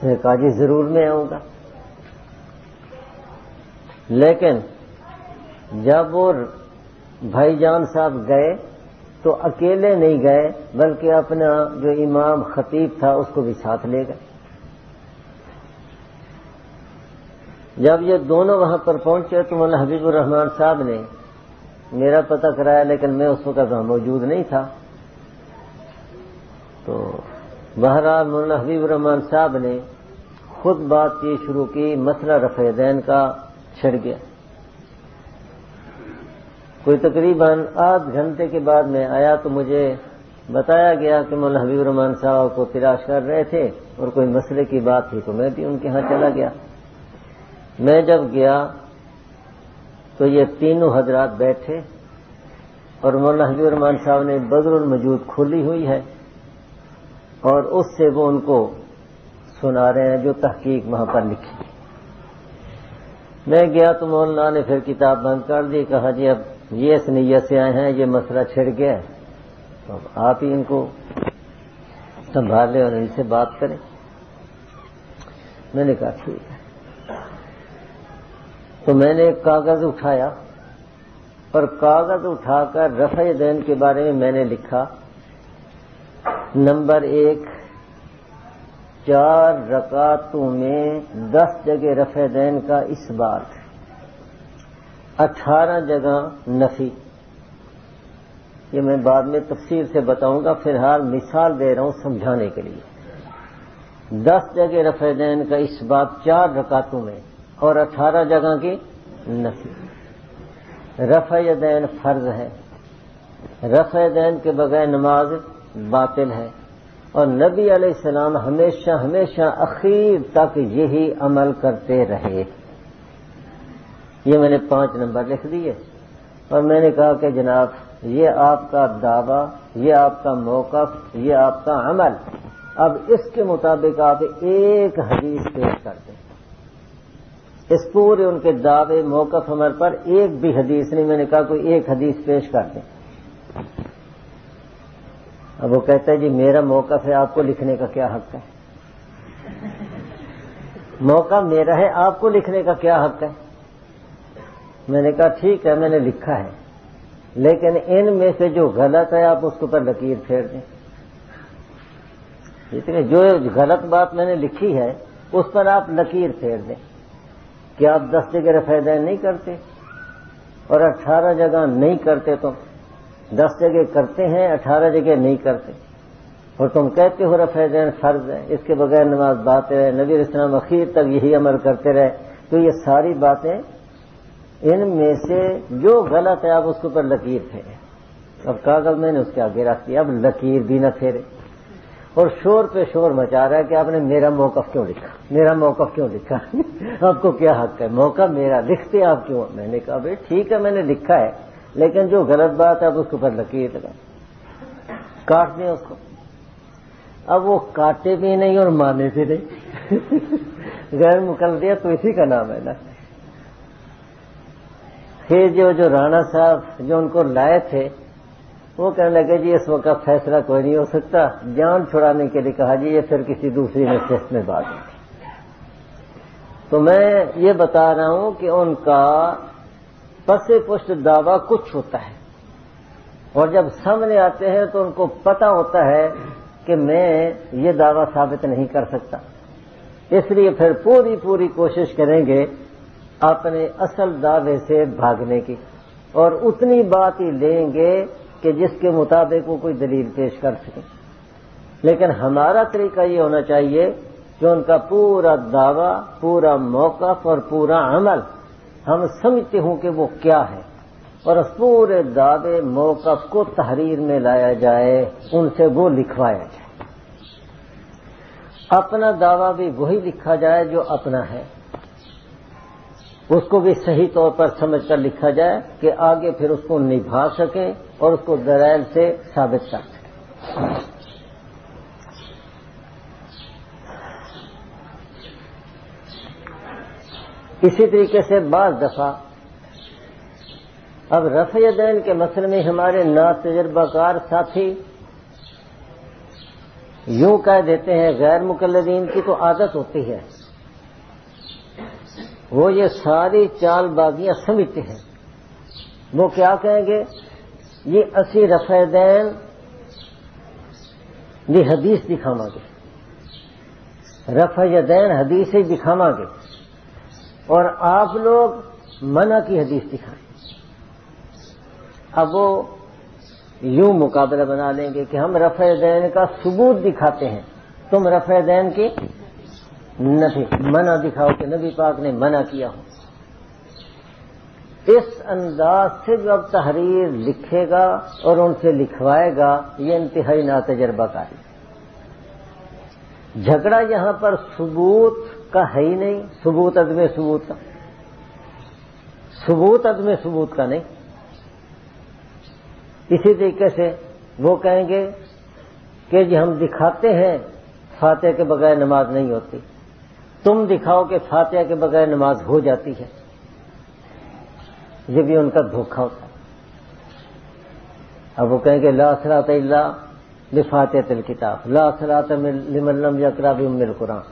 میں نے کہا جی ضرور میں آؤں گا، لیکن جب وہ بھائی جان صاحب گئے تو اکیلے نہیں گئے، بلکہ اپنا جو امام خطیب تھا اس کو بھی ساتھ لے گئے۔ جب یہ دونوں وہاں پر پہنچے تو مولانا حبیب الرحمان صاحب نے میرا پتہ کرایا، لیکن میں اس وقت وہاں موجود نہیں تھا، تو بہرحال مولانا حبیب الرحمان صاحب نے خود بات کی شروع کی، مسئلہ رفع دین کا چھڑ گیا۔ کوئی تقریباً آدھ گھنٹے کے بعد میں آیا تو مجھے بتایا گیا کہ مولانا حبیب الرحمان صاحب کو تلاش کر رہے تھے اور کوئی مسئلے کی بات تھی، تو میں بھی ان کے ہاں چلا گیا۔ میں جب گیا تو یہ تینوں حضرات بیٹھے، اور مولانا حبیب الرحمان صاحب نے بدر المجود کھولی ہوئی ہے، اور اس سے وہ ان کو سنا رہے ہیں جو تحقیق وہاں پر لکھی۔ میں گیا تو مولانا نے پھر کتاب بند کر دی، کہا جی اب یہ اس نیت سے آئے ہیں، یہ مسئلہ چھڑ گیا ہے، تو آپ ہی ان کو سنبھالیں اور ان سے بات کریں۔ میں نے کہا ٹھیک ہے، تو میں نے ایک کاغذ اٹھایا، اور کاغذ اٹھا کر رفع دین کے بارے میں نے لکھا، نمبر 1، 4 رکعتوں میں 10 جگہ رفع دین کا اثبات، 18 جگہ نفی۔ یہ میں بعد میں تفصیل سے بتاؤں گا، فی الحال مثال دے رہا ہوں سمجھانے کے لیے۔ 10 جگہ رفع دین کا اثبات 4 رکعتوں میں، اور 18 جگہ کی نفی۔ رفع دین فرض ہے، رفع دین کے بغیر نماز باطل ہے، اور نبی علیہ السلام ہمیشہ ہمیشہ اخیر تک یہی عمل کرتے رہے۔ یہ میں نے 5 نمبر لکھ دیے، اور میں نے کہا کہ جناب یہ آپ کا دعویٰ، یہ آپ کا موقف، یہ آپ کا عمل، اب اس کے مطابق آپ ایک حدیث پیش کرتے ہیں۔ اس پورے ان کے دعوے موقف عمل پر ایک بھی حدیث نہیں، میں نے کہا کوئی ایک حدیث پیش کرتے ہیں۔ اب وہ کہتا ہے جی میرا موقف ہے، آپ کو لکھنے کا کیا حق ہے؟ موقع میرا ہے، آپ کو لکھنے کا کیا حق ہے؟ میں نے کہا ٹھیک ہے، میں نے لکھا ہے، لیکن ان میں سے جو غلط ہے آپ اس کے اوپر لکیر پھیر دیں۔ جو غلط بات میں نے لکھی ہے اس پر آپ لکیر پھیر دیں کہ آپ 10 جگہ رفع دین نہیں کرتے اور 18 جگہ نہیں کرتے، تو 10 جگہ کرتے ہیں 18 جگہ نہیں کرتے، اور تم کہتے ہو رفع دین فرض ہے، اس کے بغیر نماز باطل ہے، نبی علیہ السلام اخیر تک یہی عمل کرتے رہے۔ تو یہ ساری باتیں ان میں سے جو غلط ہے آپ اس کے اوپر لکیر پھیرے۔ اب کاغذ میں نے اس کے آگے رکھ دیا، اب لکیر بھی نہ پھیرے، اور شور پہ شور مچا رہا ہے کہ آپ نے میرا موقف کیوں لکھا، میرا موقف کیوں لکھا؟ آپ کو کیا حق ہے؟ موقع میرا، لکھتے آپ کیوں؟ میں نے کہا بھائی ٹھیک ہے میں نے لکھا ہے، لیکن جو غلط بات ہے آپ اس کے اوپر لکیر لگا، کاٹ دیں اس کو۔ اب وہ کاٹے بھی نہیں اور مانے بھی نہیں۔ غیر مقلدیت تو اسی کا نام ہے نا۔ پھر جو رانا صاحب جو ان کو لائے تھے وہ کہنے لگے جی اس وقت فیصلہ کوئی نہیں ہو سکتا، جان چھڑانے کے لیے کہا جی یہ پھر کسی دوسری نشست میں بات ہوگی۔ تو میں یہ بتا رہا ہوں کہ ان کا پس پشت دعویٰ کچھ ہوتا ہے، اور جب سامنے آتے ہیں تو ان کو پتہ ہوتا ہے کہ میں یہ دعویٰ ثابت نہیں کر سکتا، اس لیے پھر پوری کوشش کریں گے اپنے اصل دعوے سے بھاگنے کی، اور اتنی بات ہی لیں گے کہ جس کے مطابق وہ کوئی دلیل پیش کر سکیں۔ لیکن ہمارا طریقہ یہ ہونا چاہیے کہ ان کا پورا دعویٰ، پورا موقف اور پورا عمل ہم سمجھتے ہوں کہ وہ کیا ہے، اور اس پورے دعوے موقف کو تحریر میں لایا جائے، ان سے وہ لکھوایا جائے۔ اپنا دعویٰ بھی وہی لکھا جائے جو اپنا ہے، اس کو بھی صحیح طور پر سمجھ کر لکھا جائے کہ آگے پھر اس کو نبھا سکیں اور اس کو دلائل سے ثابت کر سکیں۔ اسی طریقے سے بعض دفعہ اب رفع یدین کے مسئلے میں ہمارے ناتجربہ کار ساتھی یوں کہہ دیتے ہیں، غیر مقلدین کی تو عادت ہوتی ہے، وہ یہ ساری چال بازیاں سمجھتے ہیں۔ وہ کیا کہیں گے، یہ اسی رفع یدین یہ حدیث دکھاواں گے، رفع یدین حدیث ہی دکھاواں گے، اور آپ لوگ منع کی حدیث دکھائیں۔ اب وہ یوں مقابلہ بنا لیں گے کہ ہم رفع یدین کا ثبوت دکھاتے ہیں، تم رفع یدین کی نفی منع دکھاؤ کہ نبی پاک نے منع کیا ہو۔ اس انداز سے جو اب تحریر لکھے گا اور ان سے لکھوائے گا، یہ انتہائی ناتجربہ کاری۔ جھگڑا یہاں پر ثبوت کا ہے ہی نہیں، ثبوت عدم ثبوت کا، ثبوت عدم ثبوت کا نہیں۔ اسی طریقے سے وہ کہیں گے کہ جی ہم دکھاتے ہیں فاتحہ کے بغیر نماز نہیں ہوتی، تم دکھاؤ کہ فاتحہ کے بغیر نماز ہو جاتی ہے۔ یہ بھی ان کا دھوکہ ہوتا ہے۔ اب وہ کہیں گے لا صلاۃ الا بفاتحۃ الکتاب، لا صلاۃ لمن لم یقرأ بأم القرآن۔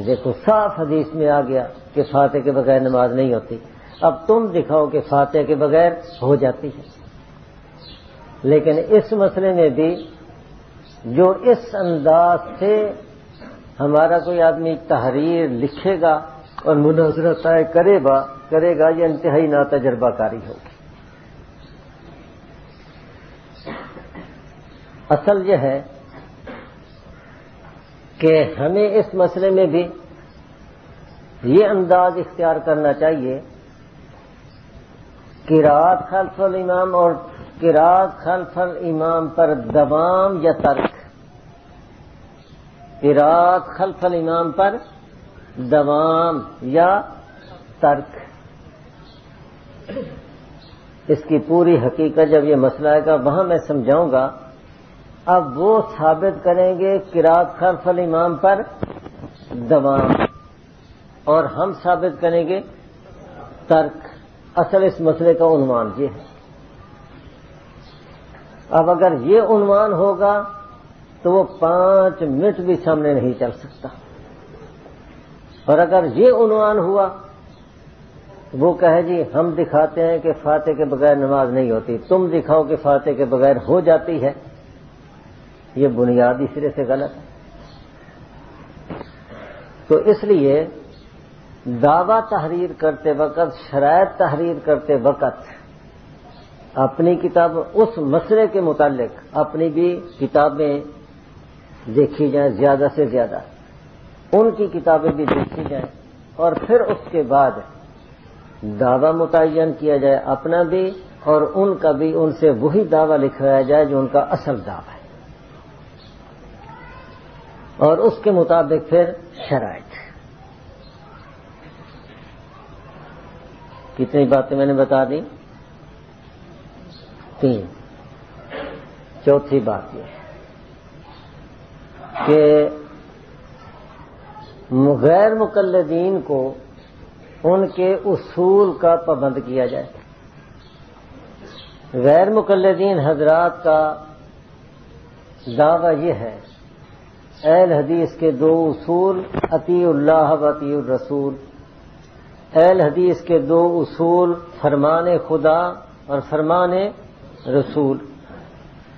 دیکھو صاف حدیث میں آ گیا کہ فاتحہ کے بغیر نماز نہیں ہوتی، اب تم دکھاؤ کہ فاتحہ کے بغیر ہو جاتی ہے۔ لیکن اس مسئلے میں بھی جو اس انداز سے ہمارا کوئی آدمی تحریر لکھے گا اور مناظرہ طے کرے گا، یہ انتہائی ناتجربہ کاری ہوگی۔ اصل یہ ہے کہ ہمیں اس مسئلے میں بھی یہ انداز اختیار کرنا چاہیے، قرات خلف الامام اور قرات خلف الامام پر دوام یا ترک، قرات خلف الامام پر دوام یا ترک، اس کی پوری حقیقت جب یہ مسئلہ آئے گا وہاں میں سمجھاؤں گا۔ اب وہ ثابت کریں گے قرات خلف الامام پر دوام، اور ہم ثابت کریں گے ترک۔ اصل اس مسئلے کا عنوان یہ ہے۔ اب اگر یہ عنوان ہوگا تو وہ 5 منٹ بھی سامنے نہیں چل سکتا، اور اگر یہ عنوان ہوا وہ کہے جی ہم دکھاتے ہیں کہ فاتحہ کے بغیر نماز نہیں ہوتی، تم دکھاؤ کہ فاتحہ کے بغیر ہو جاتی ہے، یہ بنیادی سرے سے غلط ہے۔ تو اس لیے دعویٰ تحریر کرتے وقت، شرائط تحریر کرتے وقت اپنی کتاب اس مسئلے کے متعلق اپنی بھی کتابیں دیکھی جائیں، زیادہ سے زیادہ ان کی کتابیں بھی دیکھی جائیں، اور پھر اس کے بعد دعویٰ متعین کیا جائے اپنا بھی اور ان کا بھی، ان سے وہی دعویٰ لکھوایا جائے جو ان کا اصل دعویٰ ہے، اور اس کے مطابق پھر شرائط۔ کتنی باتیں میں نے بتا دی؟ 3۔ چوتھی بات یہ ہے کہ غیر مقلدین کو ان کے اصول کا پابند کیا جائے. غیر مقلدین حضرات کا دعویٰ یہ ہے اہل حدیث کے دو اصول اطیع اللہ و اطیع الرسول. اہل حدیث کے دو اصول فرمان خدا اور فرمان رسول،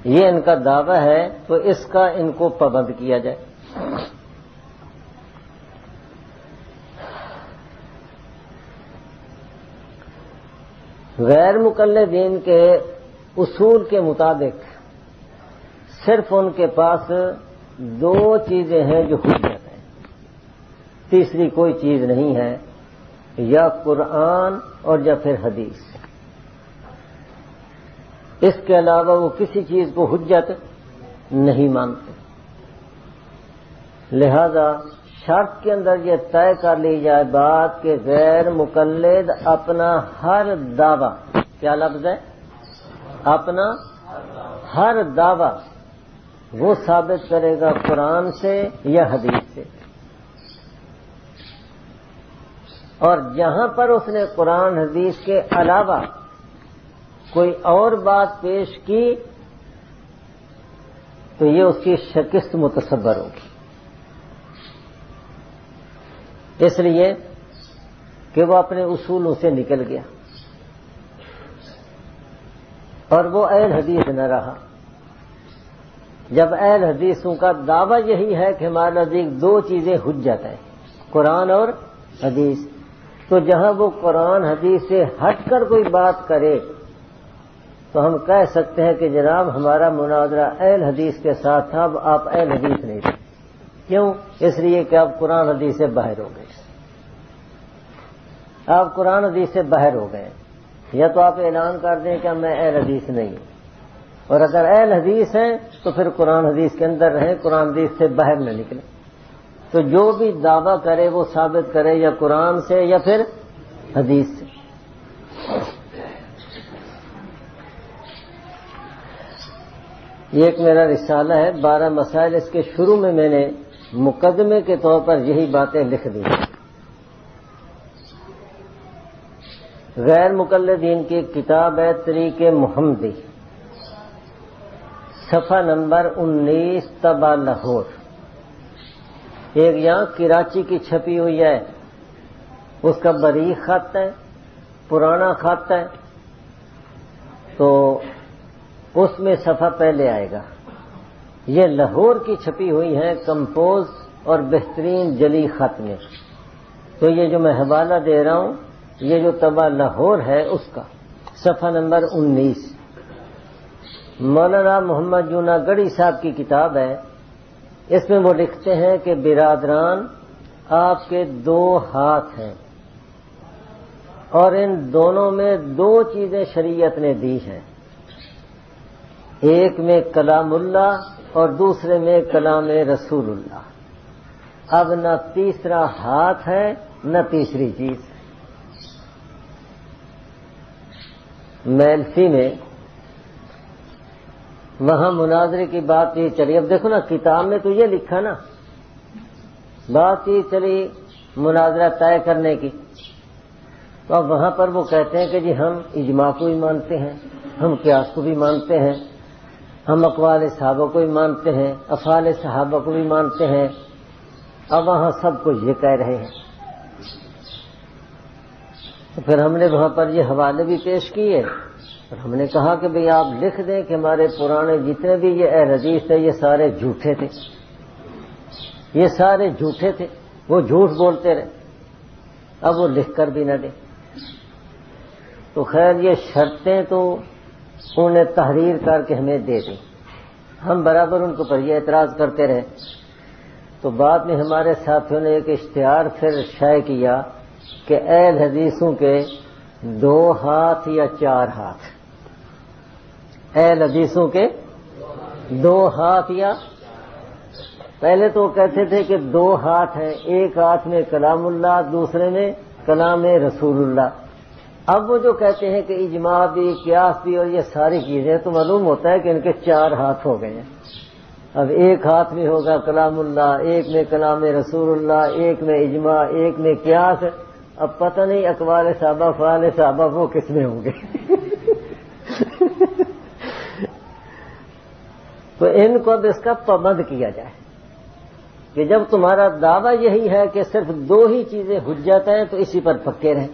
یہ ان کا دعویٰ ہے، تو اس کا ان کو پابند کیا جائے. غیر مقلدین کے اصول کے مطابق صرف ان کے پاس دو چیزیں ہیں جو حجت ہیں، تیسری کوئی چیز نہیں ہے، یا قرآن اور یا پھر حدیث. اس کے علاوہ وہ کسی چیز کو حجت نہیں مانتے. لہذا شرط کے اندر یہ طے کر لی جائے بات کہ غیر مقلد اپنا ہر دعویٰ، کیا لفظ ہے؟ اپنا ہر دعویٰ وہ ثابت کرے گا قرآن سے یا حدیث سے، اور جہاں پر اس نے قرآن حدیث کے علاوہ کوئی اور بات پیش کی تو یہ اس کی شکست متصور ہوگی. اس لیے کہ وہ اپنے اصولوں سے نکل گیا اور وہ اہل حدیث نہ رہا. جب اہل حدیثوں کا دعویٰ یہی ہے کہ ہمارے نزدیک دو چیزیں حجت ہیں، قرآن اور حدیث، تو جہاں وہ قرآن حدیث سے ہٹ کر کوئی بات کرے تو ہم کہہ سکتے ہیں کہ جناب ہمارا مناظرہ اہل حدیث کے ساتھ تھا، اب آپ اہل حدیث نہیں تھے. کیوں؟ اس لیے کہ آپ قرآن حدیث سے باہر ہو گئے. آپ قرآن حدیث سے باہر ہو گئے، یا تو آپ اعلان کر دیں کہ میں اہل حدیث نہیں ہوں، اور اگر اہل حدیث ہیں تو پھر قرآن حدیث کے اندر رہیں، قرآن حدیث سے باہر نہ نکلیں. تو جو بھی دعویٰ کرے وہ ثابت کرے یا قرآن سے یا پھر حدیث سے. یہ ایک میرا رسالہ ہے 12 مسائل، اس کے شروع میں نے مقدمے کے طور پر یہی باتیں لکھ دی. غیر مقلدین کی کتاب ہے طریق محمدی، صفحہ نمبر 19، طبع لاہور. ایک یہاں کراچی کی چھپی ہوئی ہے، اس کا بریق خط ہے، پرانا خط ہے، تو اس میں صفحہ پہلے آئے گا. یہ لاہور کی چھپی ہوئی ہے کمپوز اور بہترین جلی خط میں. تو یہ جو میں حوالہ دے رہا ہوں یہ جو طبع لاہور ہے اس کا صفحہ نمبر 19. مولانا محمد جونا گڑھی صاحب کی کتاب ہے. اس میں وہ لکھتے ہیں کہ برادران آپ کے دو ہاتھ ہیں اور ان دونوں میں دو چیزیں شریعت نے دی ہیں، ایک میں کلام اللہ اور دوسرے میں کلام رسول اللہ. اب نہ تیسرا ہاتھ ہے نہ تیسری چیز. میلفی میں وہاں مناظرے کی بات یہ چلی. اب دیکھو نا کتاب میں تو یہ لکھا نا، بات یہ چلی مناظرہ طے کرنے کی، تو اب وہاں پر وہ کہتے ہیں کہ جی ہم اجماع کو بھی مانتے ہیں، ہم قیاس کو بھی مانتے ہیں، ہم اقوال صحابہ کو بھی مانتے ہیں، افعال صحابہ کو بھی مانتے ہیں. اب وہاں سب کو یہ کہہ رہے ہیں. تو پھر ہم نے وہاں پر یہ حوالے بھی پیش کیے اور ہم نے کہا کہ بھئی آپ لکھ دیں کہ ہمارے پرانے جتنے بھی یہ اہل حدیث تھے یہ سارے جھوٹے تھے، یہ سارے جھوٹے تھے، وہ جھوٹ بولتے رہے. اب وہ لکھ کر بھی نہ دیں. تو خیر یہ شرطیں تو انہوں نے تحریر کر کے ہمیں دے دی، ہم برابر ان کو پر یہ اعتراض کرتے رہے. تو بعد میں ہمارے ساتھیوں نے ایک اشتہار پھر شائع کیا کہ اہل حدیثوں کے 2 ہاتھ یا 4 ہاتھ، اہل حدیثوں کے 2 ہاتھ یا، پہلے تو کہتے تھے کہ 2 ہاتھ ہیں، ایک ہاتھ میں کلام اللہ دوسرے میں کلام رسول اللہ. اب وہ جو کہتے ہیں کہ اجماع بھی قیاس بھی اور یہ ساری چیزیں، تو معلوم ہوتا ہے کہ ان کے 4 ہاتھ ہو گئے ہیں. اب ایک ہاتھ میں ہوگا کلام اللہ، ایک میں کلام رسول اللہ، ایک میں اجماع، ایک میں قیاس. اب پتہ نہیں اقوال صحابہ افعال صحابہ وہ کس میں ہوں گے تو ان کو اب اس کا پابند کیا جائے کہ جب تمہارا دعویٰ یہی ہے کہ صرف دو ہی چیزیں حجت ہیں تو اسی پر پکے رہیں.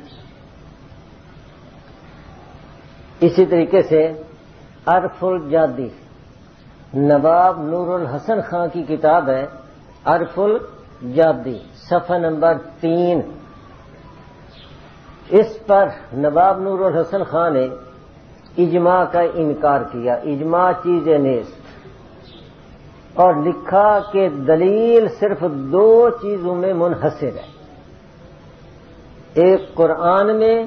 اسی طریقے سے عرف الجادی نواب نور الحسن خان کی کتاب ہے عرف الجادی صفحہ نمبر 3. اس پر نواب نور الحسن خان نے اجماع کا انکار کیا. اجماع چیز نیست اور لکھا کہ دلیل صرف دو چیزوں میں منحصر ہے, ایک قرآن میں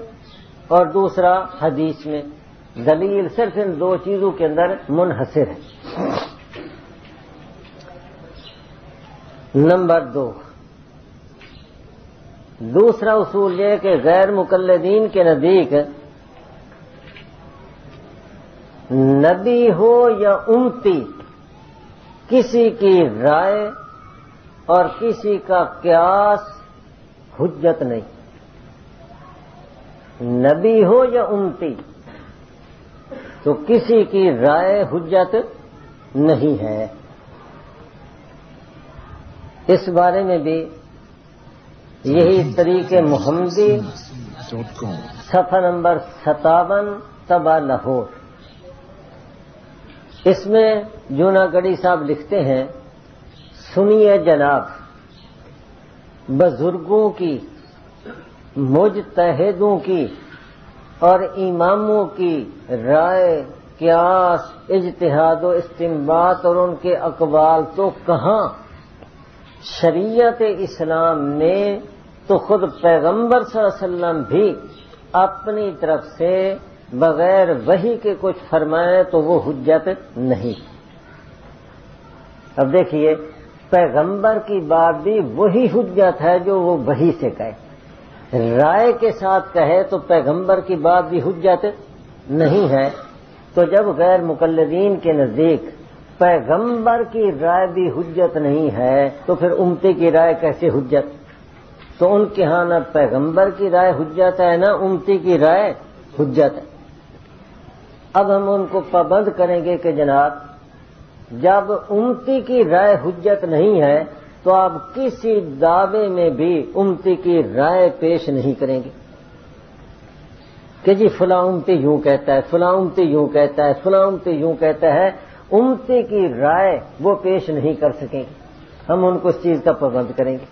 اور دوسرا حدیث میں. دلیل صرف ان دو چیزوں کے اندر منحصر ہے. نمبر 2 دوسرا اصول یہ کہ غیر مقلدین کے نزدیک نبی ہو یا امتی کسی کی رائے اور کسی کا قیاس حجت نہیں. نبی ہو یا امتی تو کسی کی رائے حجت نہیں ہے. اس بارے میں بھی یہی طریق محمدی صفحہ نمبر 57 طبع لاہور. اس میں جونا گڑی صاحب لکھتے ہیں سنیے جناب بزرگوں کی مجتہدوں کی اور اماموں کی رائے قیاس اجتہاد و استنباط اور ان کے اقوال تو کہاں, شریعت اسلام نے تو خود پیغمبر صلی اللہ علیہ وسلم بھی اپنی طرف سے بغیر وحی کے کچھ فرمائے تو وہ حجت نہیں. اب دیکھیے پیغمبر کی بات بھی وہی حجت ہے جو وہ وحی سے کہے. رائے کے ساتھ کہے تو پیغمبر کی بات بھی حجت نہیں ہے. تو جب غیر مقلدین کے نزدیک پیغمبر کی رائے بھی حجت نہیں ہے تو پھر امتی کی رائے کیسے حجت؟ تو ان کے ہاں نہ پیغمبر کی رائے حجت ہے نہ امتی کی رائے حجت ہے. اب ہم ان کو پابند کریں گے کہ جناب جب امتی کی رائے حجت نہیں ہے تو آپ کسی دعوے میں بھی امتی کی رائے پیش نہیں کریں گے کہ جی فلاں امتی یوں کہتا ہے, فلاں امتی یوں کہتا ہے, فلاں امتی یوں کہتا ہے. امتی کی رائے وہ پیش نہیں کر سکیں گے. ہم ان کو اس چیز کا پابند کریں گے.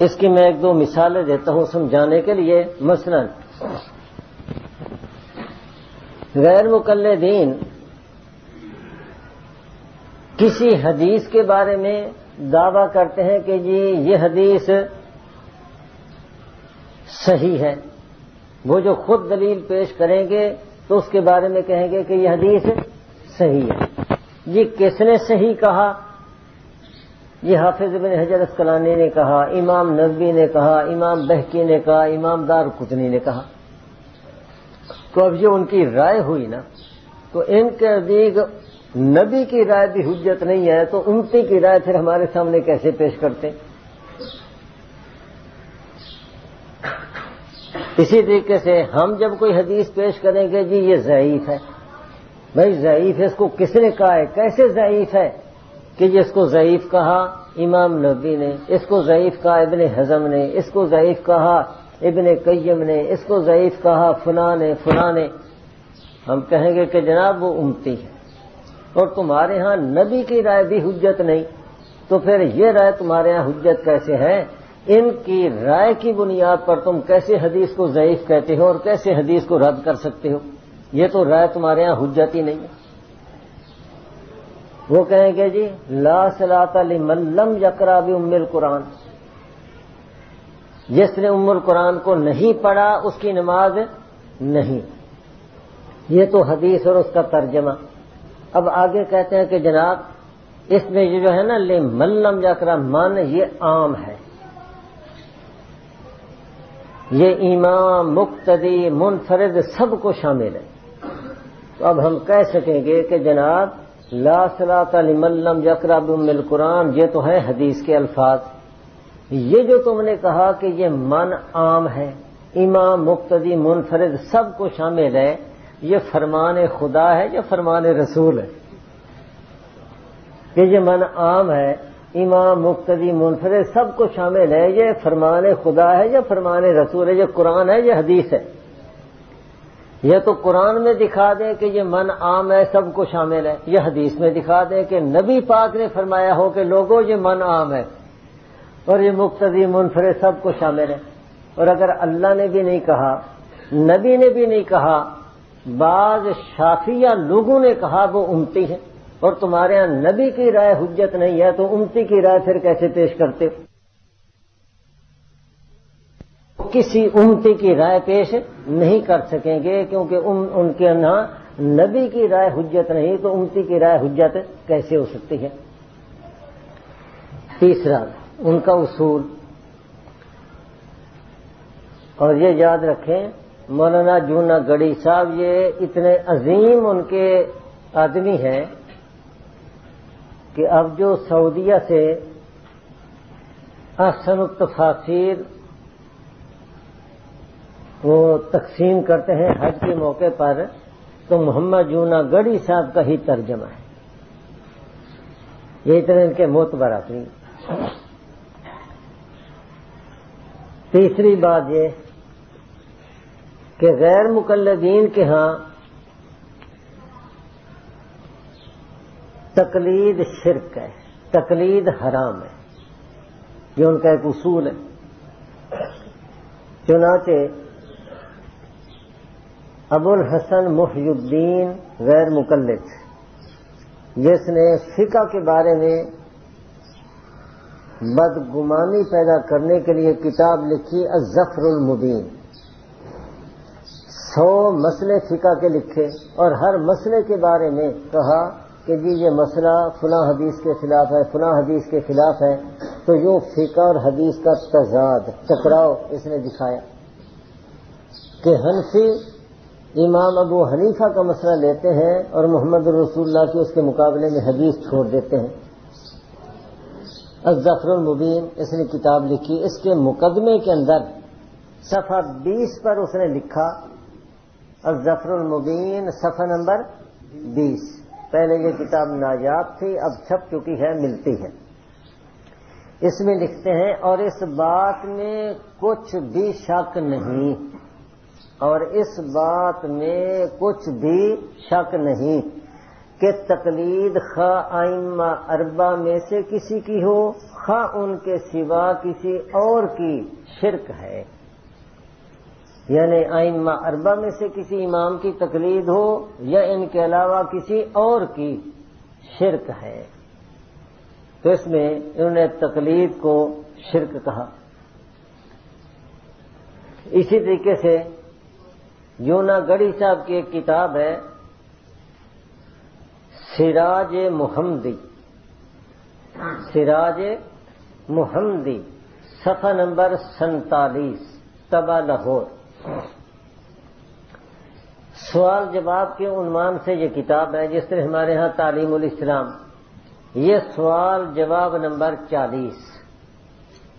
اس کی میں ایک دو مثالیں دیتا ہوں سمجھانے کے لیے. مثلا غیر مقلدین کسی حدیث کے بارے میں دعویٰ کرتے ہیں کہ جی یہ حدیث صحیح ہے. وہ جو خود دلیل پیش کریں گے تو اس کے بارے میں کہیں گے کہ یہ حدیث صحیح ہے. یہ کس نے صحیح کہا؟ یہ حافظ ابن حجر اسقلانی نے کہا, امام نووی نے کہا, امام بہقی نے کہا, امام دارقطنی نے کہا. تو اب یہ ان کی رائے ہوئی نا, تو ان کے نزدیک نبی کی رائے بھی حجت نہیں ہے تو امتی کی رائے پھر ہمارے سامنے کیسے پیش کرتے؟ اسی طریقے سے ہم جب کوئی حدیث پیش کریں گے جی یہ ضعیف ہے, بھائی ضعیف ہے, اس کو کس نے کہا ہے, کیسے ضعیف ہے کہ جس کو ضعیف کہا امام نووی نے, اس کو ضعیف کہا ابن حزم نے, اس کو ضعیف کہا ابن قیم نے, اس کو ضعیف کہا فلاں نے فلاں نے. ہم کہیں گے کہ جناب وہ امتی ہے اور تمہارے ہاں نبی کی رائے بھی حجت نہیں, تو پھر یہ رائے تمہارے ہاں حجت کیسے ہے؟ ان کی رائے کی بنیاد پر تم کیسے حدیث کو ضعیف کہتے ہو اور کیسے حدیث کو رد کر سکتے ہو؟ یہ تو رائے تمہارے ہاں حجت ہی نہیں ہے. وہ کہیں گے جی لا صلاۃ لمن لم یقرأ بأم القرآن, جس نے ام القرآن کو نہیں پڑھا اس کی نماز نہیں. یہ تو حدیث اور اس کا ترجمہ. اب آگے کہتے ہیں کہ جناب اس میں یہ جو ہے نا لمن لم یقرأ مان یہ عام ہے, یہ امام مقتدی منفرد سب کو شامل ہے. تو اب ہم کہہ سکیں گے کہ جناب لا صلاۃ لمن لم یقرأ بأم القرآن یہ تو ہے حدیث کے الفاظ, یہ جو تم نے کہا کہ یہ من عام ہے، امام مقتدی منفرد سب کو شامل ہے، یہ فرمان خدا ہے یا فرمان رسول ہے؟ کہ یہ من عام ہے، امام مقتدی منفرد سب کو شامل ہے، یہ فرمان خدا ہے یا فرمان رسول ہے؟ یہ قرآن ہے یا حدیث ہے؟ یہ تو قرآن میں دکھا دیں کہ یہ من عام ہے، سب کو شامل ہے، یہ حدیث میں دکھا دیں کہ نبی پاک نے فرمایا ہو کہ لوگوں یہ من عام ہے اور یہ مقتدی منفرد سب کو شامل ہے۔ اور اگر اللہ نے بھی نہیں کہا، نبی نے بھی نہیں کہا، بعض شافعیہ لوگوں نے کہا، وہ امتی ہے، اور تمہارے ہاں نبی کی رائے حجت نہیں ہے، تو امتی کی رائے پھر کیسے پیش کرتے ہو؟ کسی امتی کی رائے پیش نہیں کر سکیں گے، کیونکہ ان کے یہاں نبی کی رائے حجت نہیں، تو امتی کی رائے حجت کیسے ہو سکتی ہے؟ تیسرا ان کا اصول، اور یہ یاد رکھیں مولانا جونا گڑھی صاحب یہ اتنے عظیم ان کے آدمی ہیں کہ اب جو سعودیہ سے احسن التفاسیر وہ تقسیم کرتے ہیں حج کے موقع پر، تو محمد جونا گڑھی صاحب کا ہی ترجمہ ہے، یہ اتنے ان کے معتبر آدمی۔ تیسری بات یہ کہ غیر مقلدین کے ہاں تقلید شرک ہے، تقلید حرام ہے، یہ ان کا ایک اصول ہے۔ چنانچہ ابو الحسن محی الدین غیر مقلد، جس نے فقہ کے بارے میں بدگمانی پیدا کرنے کے لیے کتاب لکھی الظفر المبین، 100 مسئلے فقہ کے لکھے، اور ہر مسئلے کے بارے میں کہا کہ جی یہ مسئلہ فلاں حدیث کے خلاف ہے، فلاں حدیث کے خلاف ہے، تو جو فقہ اور حدیث کا تضاد ٹکراؤ اس نے دکھایا کہ حنفی امام ابو حنیفہ کا مسئلہ لیتے ہیں اور محمد رسول اللہ کی اس کے مقابلے میں حدیث چھوڑ دیتے ہیں۔ الظفر المبین اس نے کتاب لکھی، اس کے مقدمے کے اندر صفحہ 20 پر اس نے لکھا، الظفر المبین صفحہ نمبر 20۔ پہلے یہ کتاب نایاب تھی، اب چھپ چکی ہے، ملتی ہے۔ اس میں لکھتے ہیں اور اس بات میں کچھ بھی شک نہیں، اور اس بات میں کچھ بھی شک نہیں کہ تقلید خواہ ائمہ اربعہ میں سے کسی کی ہو، خواہ ان کے سوا کسی اور کی، شرک ہے۔ یعنی ائمہ اربعہ میں سے کسی امام کی تقلید ہو یا ان کے علاوہ کسی اور کی، شرک ہے۔ تو اس میں انہوں نے تقلید کو شرک کہا۔ اسی طریقے سے جونا گڑھی صاحب کی ایک کتاب ہے سراج محمدی، سراج محمدی صفحہ نمبر 47، طبع لاہور۔ سوال جواب کے عنوان سے یہ کتاب ہے، جس طرح ہمارے ہاں تعلیم الاسلام، یہ سوال جواب نمبر 40،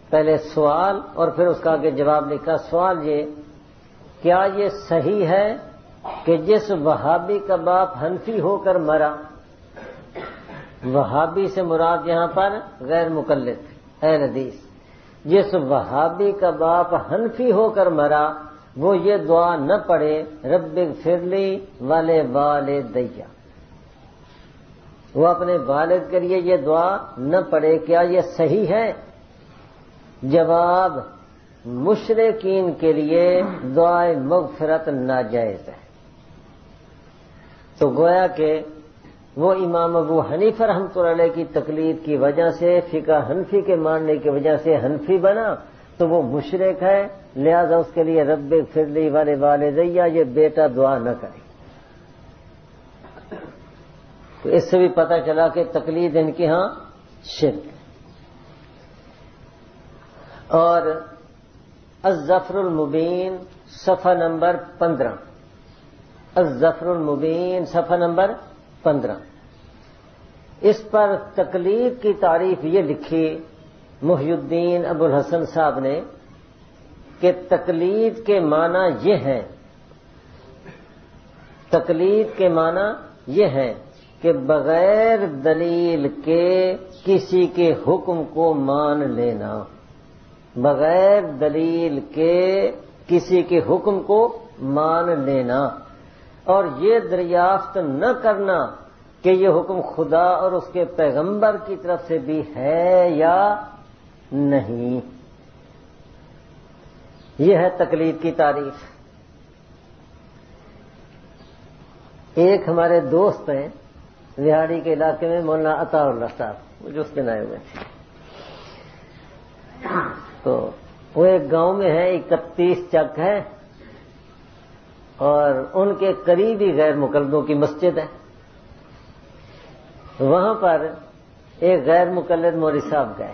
پہلے سوال اور پھر اس کا آگے جواب لکھا۔ سوال یہ، کیا یہ صحیح ہے کہ جس وہابی کا باپ حنفی ہو کر مرا، وہابی سے مراد یہاں پر غیر مقلد اہل حدیث، جس وہابی کا باپ حنفی ہو کر مرا، وہ یہ دعا نہ پڑھے رب اغفر لی ولوالدیّ، وہ اپنے والد کے لیے یہ دعا نہ پڑھے، کیا یہ صحیح ہے؟ جواب، مشرکین کے لیے دعائے مغفرت ناجائز ہے۔ تو گویا کہ وہ امام ابو حنیفہ رحمۃ اللہ علیہ کی تقلید کی وجہ سے، فقہ حنفی کے ماننے کی وجہ سے حنفی بنا، تو وہ مشرک ہے، لہذا اس کے لیے رب اغفر لی ولوالدیّ یہ بیٹا دعا نہ کرے۔ تو اس سے بھی پتہ چلا کہ تقلید ان کے ہاں شرک ہے۔ اور الظفر المبین صفحہ نمبر 15، الظفر المبین صفحہ نمبر 15، اس پر تقلید کی تعریف یہ لکھی محی الدین ابو الحسن صاحب نے کہ تقلید کے معنی یہ ہیں، تقلید کے معنی یہ ہیں کہ بغیر دلیل کے کسی کے حکم کو مان لینا، بغیر دلیل کے کسی کے حکم کو مان لینا، اور یہ دریافت نہ کرنا کہ یہ حکم خدا اور اس کے پیغمبر کی طرف سے بھی ہے یا نہیں۔ یہ ہے تقلید کی تعریف۔ ایک ہمارے دوست ہیں وہاڑی کے علاقے میں، مولانا عطا اللہ صاحب، جو اس کے نائب میں تھے، تو وہ ایک گاؤں میں ہے، 31 چک ہے، اور ان کے قریب ہی غیر مقلدوں کی مسجد ہے۔ وہاں پر ایک غیر مقلد مولوی صاحب گئے،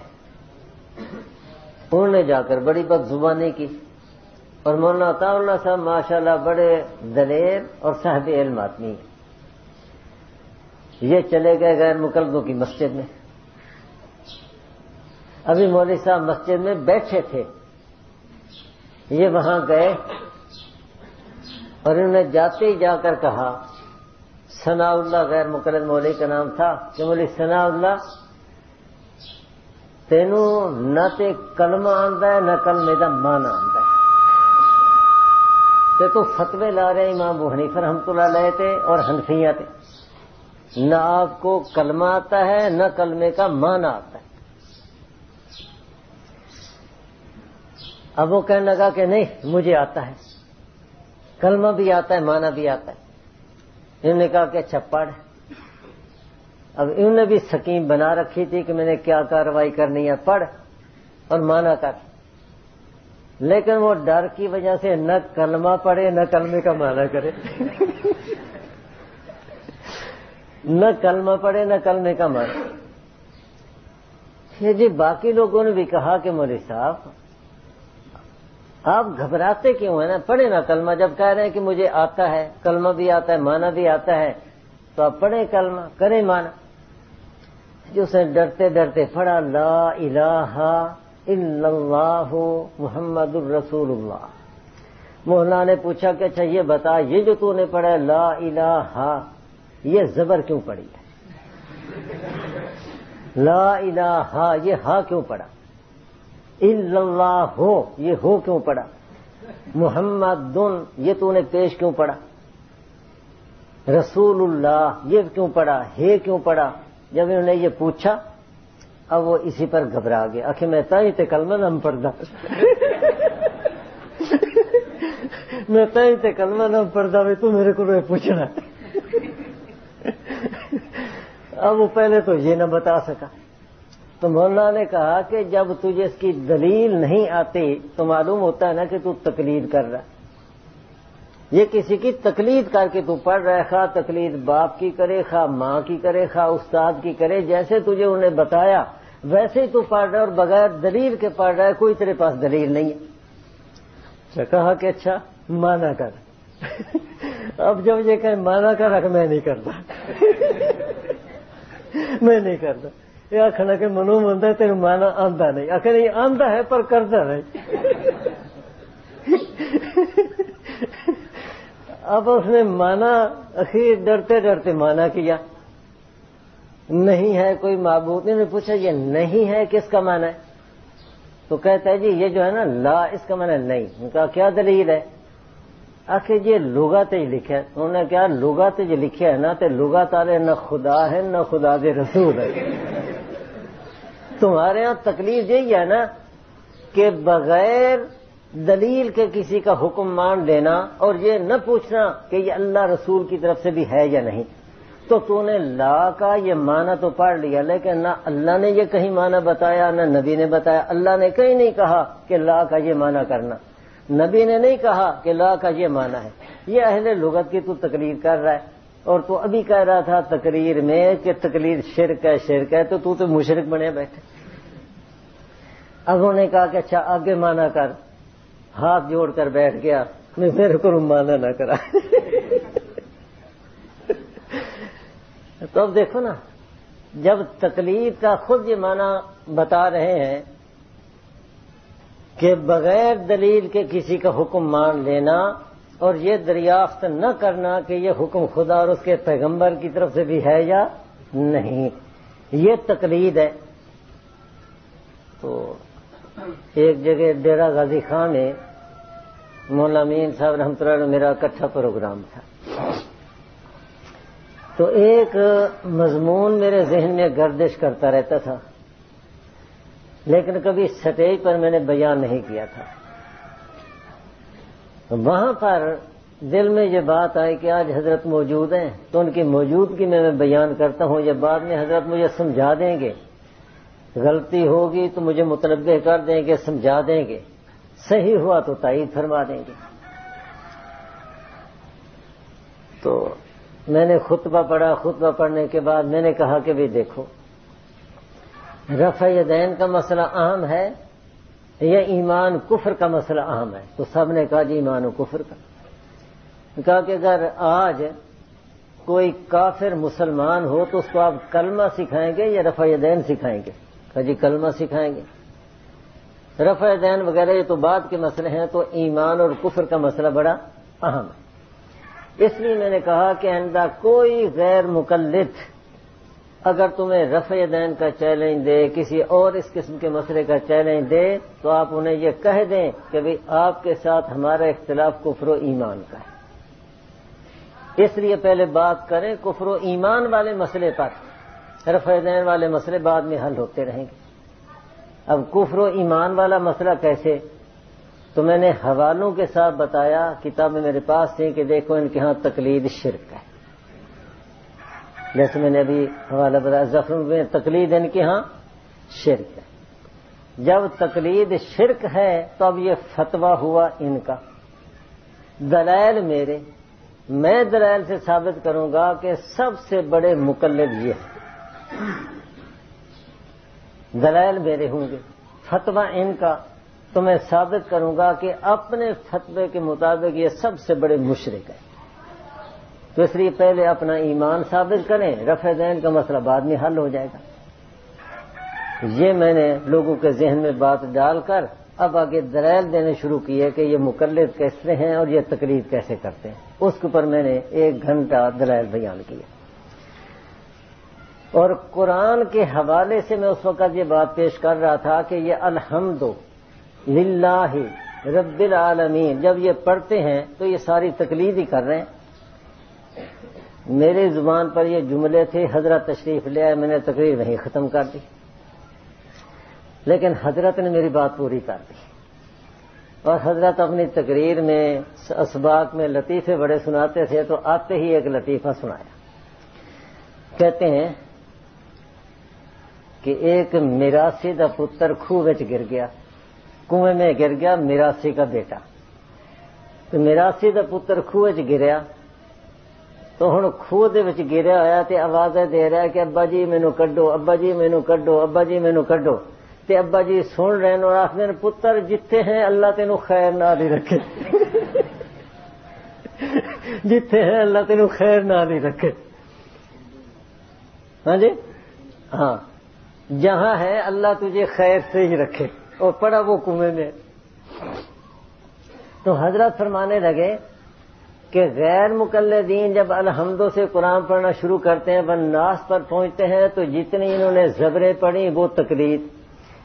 انہوں نے جا کر بڑی بد زبانی کی، اور مولانا عطا اللہ صاحب ماشاءاللہ بڑے دلیر اور صاحب علم آدمی ہیں۔ یہ چلے گئے غیر مقلدوں کی مسجد میں۔ ابھی مولوی صاحب مسجد میں بیٹھے تھے، یہ وہاں گئے اور انہوں نے جاتے ہی جا کر کہا، ثناء اللہ غیر مقلد مولوی کا نام تھا، کہ مولوی ثناء اللہ تینوں نہ تے کلمہ آندا ہے نہ کلمے دا معنی آندا ہے، تے تو فتوے لا رہے امام ابو حنیفہ رحمۃ اللہ علیہ تے اور حنفیہ تے، نہ آپ کو کلمہ آتا ہے نہ کلمے کا معنی آتا ہے۔ اب وہ کہنے لگا کہ نہیں مجھے آتا ہے، کلمہ بھی آتا ہے معنی بھی آتا ہے۔ انہوں نے کہا کہ اچھا پڑھ۔ اب انہوں نے بھی سکیم بنا رکھی تھی کہ میں نے کیا کارروائی کرنی ہے، پڑھ اور معنی کر، لیکن وہ ڈر کی وجہ سے نہ کلمہ پڑھے نہ کلمے کا معنی کرے، نہ کلمہ پڑھے نہ کلمے کا معنی۔ پھر جی باقی لوگوں نے بھی کہا کہ مولوی صاحب آپ گھبراتے کیوں ہیں، نا پڑھیں نا کلمہ، جب کہہ رہے ہیں کہ مجھے آتا ہے، کلمہ بھی آتا ہے معنی بھی آتا ہے، تو آپ پڑھیں کلمہ، کریں معنی۔ جو سے ڈرتے ڈرتے پڑھا لا الہ الا اللہ محمد الرسول اللہ۔ مولانا نے پوچھا کہ اچھا یہ بتا، یہ جو تو نے پڑھا لا الہ، یہ زبر کیوں پڑھی ہے؟ لا الہ یہ ہا کیوں پڑھا؟ الا اللہ ہو یہ ہو کیوں پڑھا؟ محمد یہ تو نے پیش کیوں پڑھا؟ رسول اللہ یہ کیوں پڑھا؟ ہے کیوں پڑھا؟ جب انہوں نے یہ پوچھا اب وہ اسی پر گھبرا گیا، آخر میں تھی تے کلمہ نہ پڑھتا، میں تھی تے کلمہ نہ پڑھتا، بھی تو میرے کو پوچھنا۔ اب وہ پہلے تو یہ نہ بتا سکا، تو مولانا نے کہا کہ جب تجھے اس کی دلیل نہیں آتی تو معلوم ہوتا ہے نا کہ تو تقلید کر رہا ہے۔ یہ کسی کی تقلید کر کے تو پڑھ رہا ہے، خواہ تقلید باپ کی کرے، خواہ ماں کی کرے، خواہ استاد کی کرے، جیسے تجھے انہیں بتایا ویسے ہی تو پڑھ رہا ہے، اور بغیر دلیل کے پڑھ رہا ہے، کوئی تیرے پاس دلیل نہیں ہے۔ کہا کہ اچھا مانا کر۔ اب جب یہ کہ مانا کر، میں نہیں کرتا، میں نہیں کرتا، یہ آخنا کہ منو منتا ہے تیرے مانا آندا نہیں، آخر نہیں آندا ہے پر کرتا نہیں۔ اب اس نے مانا اخیر ڈرتے ڈرتے مانا کیا، نہیں ہے کوئی معبود۔ نے پوچھا یہ نہیں ہے کس کا معنی ہے؟ تو کہتا ہے جی یہ جو ہے نا لا، اس کا معنی نہیں۔ ان کا کیا دلیل ہے؟ آخر یہ لغت ہی لکھا ہے۔ انہوں نے کہا لغت جو لکھا ہے نا تو لغت والے نہ خدا ہے نہ خدا کے رسول ہے۔ تمہارے ہاں تکلیف یہی ہے نا کہ بغیر دلیل کے کسی کا حکم مان لینا، اور یہ نہ پوچھنا کہ یہ اللہ رسول کی طرف سے بھی ہے یا نہیں۔ تو نے لا کا یہ معنی تو پڑھ لیا، لیکن نہ اللہ نے یہ کہیں معنی بتایا نہ نبی نے بتایا۔ اللہ نے کہیں نہیں کہا کہ لا کا یہ معنی کرنا، نبی نے نہیں کہا کہ لا کا یہ معنی ہے۔ یہ اہل لغت کی تو تقریر کر رہا ہے، اور تو ابھی کہہ رہا تھا تقریر میں کہ تقریر شرک ہے، شرک ہے، تو مشرک بنے بیٹھے۔ اب انہوں نے کہا کہ اچھا آگے معنی کر، ہاتھ جوڑ کر بیٹھ گیا، میرے کو معنی نہ کرا۔ تو اب دیکھو نا، جب تقلید کا خود یہ معنی بتا رہے ہیں کہ بغیر دلیل کے کسی کا حکم مان لینا اور یہ دریافت نہ کرنا کہ یہ حکم خدا اور اس کے پیغمبر کی طرف سے بھی ہے یا نہیں، یہ تقلید ہے۔ تو ایک جگہ ڈیرہ غازی خان میں مولا امین صاحب رحمۃ اللہ علیہ میرا اکٹھا پروگرام تھا، تو ایک مضمون میرے ذہن میں گردش کرتا رہتا تھا، لیکن کبھی سٹیج پر میں نے بیان نہیں کیا تھا۔ وہاں پر دل میں یہ بات آئی کہ آج حضرت موجود ہیں تو ان کی موجودگی میں بیان کرتا ہوں، یہ بعد میں حضرت مجھے سمجھا دیں گے، غلطی ہوگی تو مجھے متنبہ کر دیں گے، سمجھا دیں گے، صحیح ہوا تو تائید فرما دیں گے۔ تو میں نے خطبہ پڑھا، خطبہ پڑھنے کے بعد میں نے کہا کہ بھی دیکھو، رفع یدین کا مسئلہ اہم ہے یا ایمان کفر کا مسئلہ اہم ہے؟ تو سب نے کہا جی ایمان و کفر کا۔ کہا کہ اگر آج کوئی کافر مسلمان ہو تو اس کو آپ کلمہ سکھائیں گے یا رفع یدین سکھائیں گے؟ کہا جی کلمہ سکھائیں گے، رفع یدین وغیرہ یہ تو بعد کے مسئلے ہیں، تو ایمان اور کفر کا مسئلہ بڑا اہم ہے۔ اس لیے میں نے کہا کہ آئندہ کوئی غیر مقلد اگر تمہیں رفع یدین کا چیلنج دے، کسی اور اس قسم کے مسئلے کا چیلنج دے، تو آپ انہیں یہ کہہ دیں کہ بھئی آپ کے ساتھ ہمارا اختلاف کفر و ایمان کا ہے۔ اس لیے پہلے بات کریں کفر و ایمان والے مسئلے پر، رفع یدین والے مسئلے بعد میں حل ہوتے رہیں گے۔ اب کفر و ایمان والا مسئلہ کیسے؟ تو میں نے حوالوں کے ساتھ بتایا، کتابیں میرے پاس تھیں کہ دیکھو ان کے ہاں تقلید شرک ہے، جیسے میں نے ابھی حوالہ بتایا زفر میں تقلید ان کے ہاں شرک ہے۔ جب تقلید شرک ہے تو اب یہ فتویٰ ہوا ان کا، دلائل میرے، میں دلائل سے ثابت کروں گا کہ سب سے بڑے مقلد یہ ہیں، دلائل میرے ہوں گے، فتویٰ ان کا، تو میں ثابت کروں گا کہ اپنے فتوے کے مطابق یہ سب سے بڑے مشرک ہیں۔ تو اس لیے پہلے اپنا ایمان ثابت کریں، رفع یدین کا مسئلہ بعد میں حل ہو جائے گا۔ یہ میں نے لوگوں کے ذہن میں بات ڈال کر اب آگے دلائل دینے شروع کیے کہ یہ مقلد کیسے ہیں اور یہ تقلید کیسے کرتے ہیں، اس کے اوپر میں نے 1 گھنٹہ دلائل بیان کیا۔ اور قرآن کے حوالے سے میں اس وقت یہ بات پیش کر رہا تھا کہ یہ الحمد للہ رب العالمین جب یہ پڑھتے ہیں تو یہ ساری تقلید ہی کر رہے ہیں۔ میری زبان پر یہ جملے تھے، حضرت تشریف لے آئے، میں نے تقریر وہیں ختم کر دی، لیکن حضرت نے میری بات پوری کر دی، اور حضرت اپنی تقریر میں اسباق میں لطیفے بڑے سناتے تھے، تو آتے ہی ایک لطیفہ سنایا۔ کہتے ہیں کہ ایک میراسی دا پتر کھوہ وچ گر گیا، کنویں میں گر گیا میراسی کا بیٹا، تو میراسی دا پتر کھوہ وچ گریا، تو ہن کھوہ دے وچ گریا ہویا تے آوازیں دے رہا ہے کہ ابا جی مینوں کڈو، ابا جی مینوں کڈو، ابا جی مینوں کڈو، تے ابا جی سن رہے ہیں اور آخدے پتر جتھے ہیں اللہ تینوں خیر نال ہی رکھے، جتھے ہیں اللہ تینوں خیر نال ہی رکھے۔ ہاں جی، ہاں، جہاں ہے اللہ تجھے خیر سے ہی رکھے، اور پڑا وہ کنویں میں۔ تو حضرت فرمانے لگے کہ غیر مقلدین جب الحمدوں سے قرآن پڑھنا شروع کرتے ہیں، والناس پر پہنچتے ہیں، تو جتنی انہوں نے زبریں پڑھی وہ تقلید،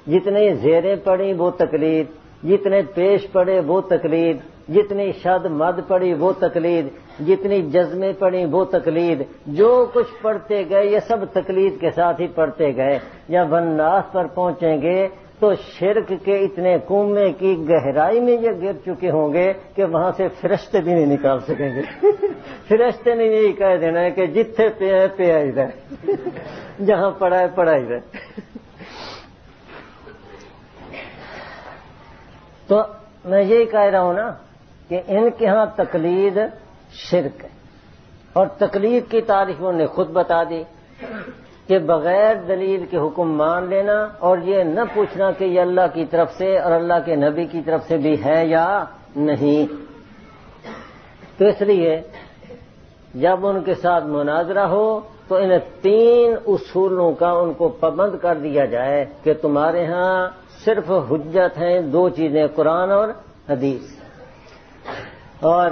جتنی زیریں پڑھی وہ تقلید، جتنے پیش پڑھے وہ تقلید، جتنی شد مد پڑھی وہ تقلید، جتنی جزمیں پڑھی وہ تقلید، جو کچھ پڑھتے گئے یہ سب تقلید کے ساتھ ہی پڑھتے گئے۔ جب والناس پر پہنچیں گے تو شرک کے اتنے کنویں کی گہرائی میں یہ گر چکے ہوں گے کہ وہاں سے فرشتے بھی نہیں نکال سکیں گے۔ فرشتے نے یہی کہہ دینا ہے کہ جتھے پہ ہی رہے، جہاں پڑھا ہے پڑھا ہی رہے۔ تو میں یہی کہہ رہا ہوں نا کہ ان کے ہاں تقلید شرک ہے، اور تقلید کی تعریف انہوں نے خود بتا دی کہ بغیر دلیل کے حکم مان لینا، اور یہ نہ پوچھنا کہ یہ اللہ کی طرف سے اور اللہ کے نبی کی طرف سے بھی ہے یا نہیں۔ تو اس لیے جب ان کے ساتھ مناظرہ ہو تو ان 3 اصولوں کا ان کو پابند کر دیا جائے کہ تمہارے ہاں صرف حجت ہیں 2 چیزیں، قرآن اور حدیث، اور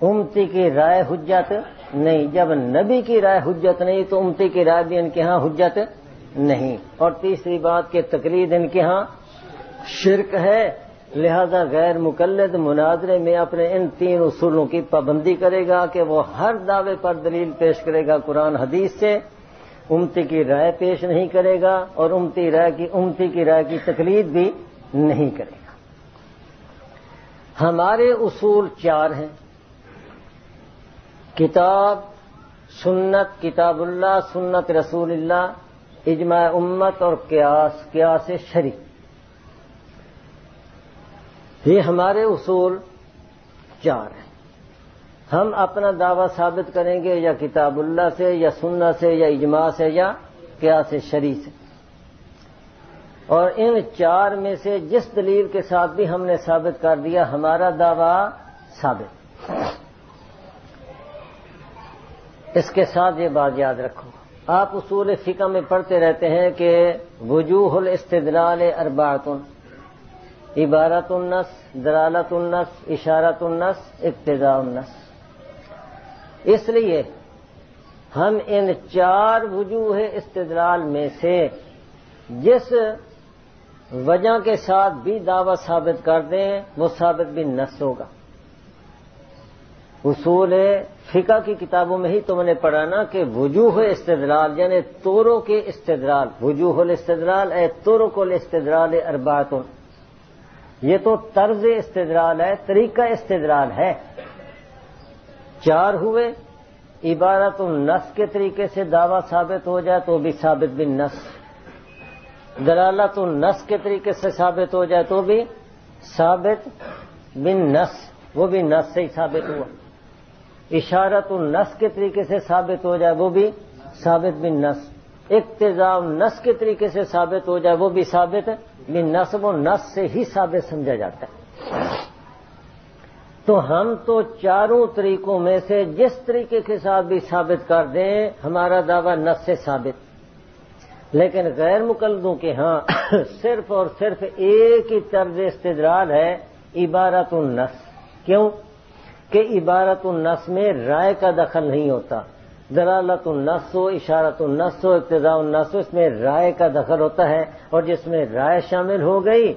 امتی کی رائے حجت نہیں۔ جب نبی کی رائے حجت نہیں تو امتی کی رائے بھی ان کے ہاں حجت نہیں۔ اور تیسری بات کہ تقلید ان کے ہاں شرک ہے، لہذا غیر مقلد مناظرے میں اپنے ان 3 اصولوں کی پابندی کرے گا کہ وہ ہر دعوے پر دلیل پیش کرے گا قرآن حدیث سے، امتی کی رائے پیش نہیں کرے گا، اور امتی کی رائے کی تقلید بھی نہیں کرے گا۔ ہمارے اصول 4 ہیں، کتاب، سنت، کتاب اللہ، سنت رسول اللہ، اجماع امت اور قیاس شرعی۔ یہ ہمارے اصول 4 ہیں۔ ہم اپنا دعویٰ ثابت کریں گے یا کتاب اللہ سے، یا سنت سے، یا اجماع سے، یا قیاس شرعی سے، اور ان 4 میں سے جس دلیل کے ساتھ بھی ہم نے ثابت کر دیا ہمارا دعویٰ ثابت۔ اس کے ساتھ یہ بات یاد رکھو، آپ اصول فقہ میں پڑھتے رہتے ہیں کہ وجوہ الاستدلال 4، عبارت النص، دلالت النص، اشارت النص، اقتضاء النص۔ اس لیے ہم ان 4 وجوہ استدلال میں سے جس وجہ کے ساتھ بھی دعویٰ ثابت کر دیں وہ ثابت بھی نص ہوگا۔ اصول فقہ کی کتابوں میں ہی تم نے پڑھا نا کہ وجوہ استدلال یعنی طرق کے استدلال، وجوہ الاستدلال اے طرق الاستدلال 4، یہ تو طرز استدلال ہے، طریقہ استدلال ہے۔ 4 ہوئے، عبارت النص کے طریقے سے دعویٰ ثابت ہو جائے تو بھی ثابت بالنص، دلالت النص کے طریقے سے ثابت ہو جائے تو بھی ثابت بالنص، وہ بھی نص سے ہی ثابت ہوا، اشارت النص کے طریقے سے ثابت ہو جائے وہ بھی ثابت بالنص، اقتضاء النص کے طریقے سے ثابت ہو جائے وہ بھی ثابت بالنص، وہ نص سے ہی ثابت سمجھا جاتا ہے۔ تو ہم تو 4 طریقوں میں سے جس طریقے کے ساتھ بھی ثابت کر دیں ہمارا دعویٰ نص سے ثابت، لیکن غیر مقلدوں کے ہاں صرف اور صرف ایک ہی طرز استدلال ہے، عبارت النص۔ کیوں کہ عبارت النص میں رائے کا دخل نہیں ہوتا، دلالت النص ہو، اشارت النص ہو، اقتضاء النص ہو، اس میں رائے کا دخل ہوتا ہے، اور جس میں رائے شامل ہو گئی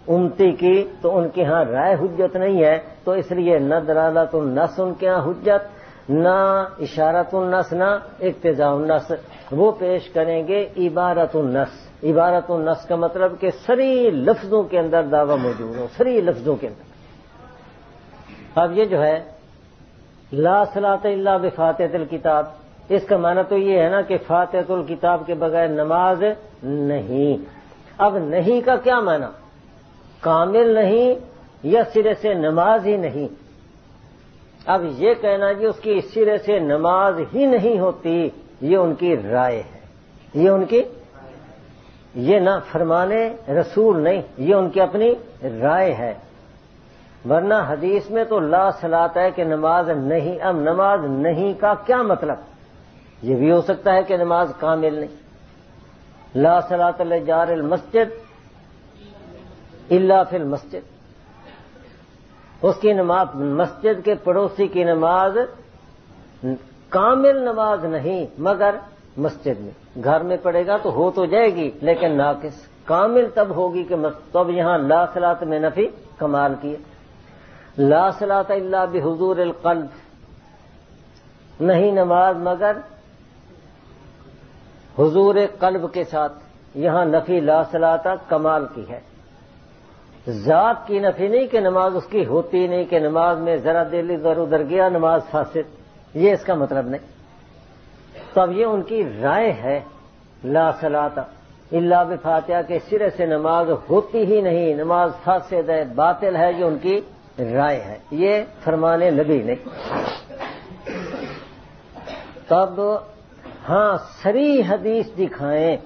امتی کی تو ان کے ہاں رائے حجت نہیں ہے، تو اس لیے نہ دلالت النص ان کے ہاں حجت، نہ اشارت النص، نہ اقتضاء النص، وہ پیش کریں گے عبارت النص۔ عبارت النص کا مطلب کہ صریح لفظوں کے اندر دعویٰ موجود ہو، صریح لفظوں کے اندر۔ اب یہ جو ہے لا صلاۃ الا بفاتحۃ الکتاب، اس کا معنی تو یہ ہے نا کہ فاتحۃ الکتاب کے بغیر نماز نہیں۔ اب نہیں کا کیا معنی؟ کامل نہیں یا سرے سے نماز ہی نہیں؟ اب یہ کہنا جی اس کی سرے سے نماز ہی نہیں ہوتی، یہ ان کی رائے ہے، یہ ان کی، یہ نہ فرمانے رسول نہیں، یہ ان کی اپنی رائے ہے، ورنہ حدیث میں تو لا صلاۃ ہے کہ نماز نہیں۔ اب نماز نہیں کا کیا مطلب؟ یہ بھی ہو سکتا ہے کہ نماز کامل نہیں، لا صلاۃ لجار المسجد الا فی المسجد، اس کی نماز مسجد کے پڑوسی کی نماز کامل نماز نہیں مگر مسجد میں، گھر میں پڑھے گا تو ہو تو جائے گی لیکن ناقص، کامل تب ہوگی کہ تب یہاں لا صلاۃ میں نفی کمال کی ہے۔ لا صلاۃ الا بحضور القلب، نہیں نماز مگر حضور قلب کے ساتھ، یہاں نفی لا صلاۃ کمال کی ہے، ذات کی نفی نہیں کہ نماز اس کی ہوتی نہیں، کہ نماز میں ذرا دل ادھر ادھر گیا نماز فاسد، یہ اس کا مطلب نہیں۔ تو اب یہ ان کی رائے ہے، لا صلاۃ الا بفاتحہ کے سرے سے نماز ہوتی ہی نہیں، نماز فاسد ہے، باطل ہے، یہ ان کی رائے ہے، یہ فرمان نبی نہیں۔ تب ہاں صریح حدیث دکھائیں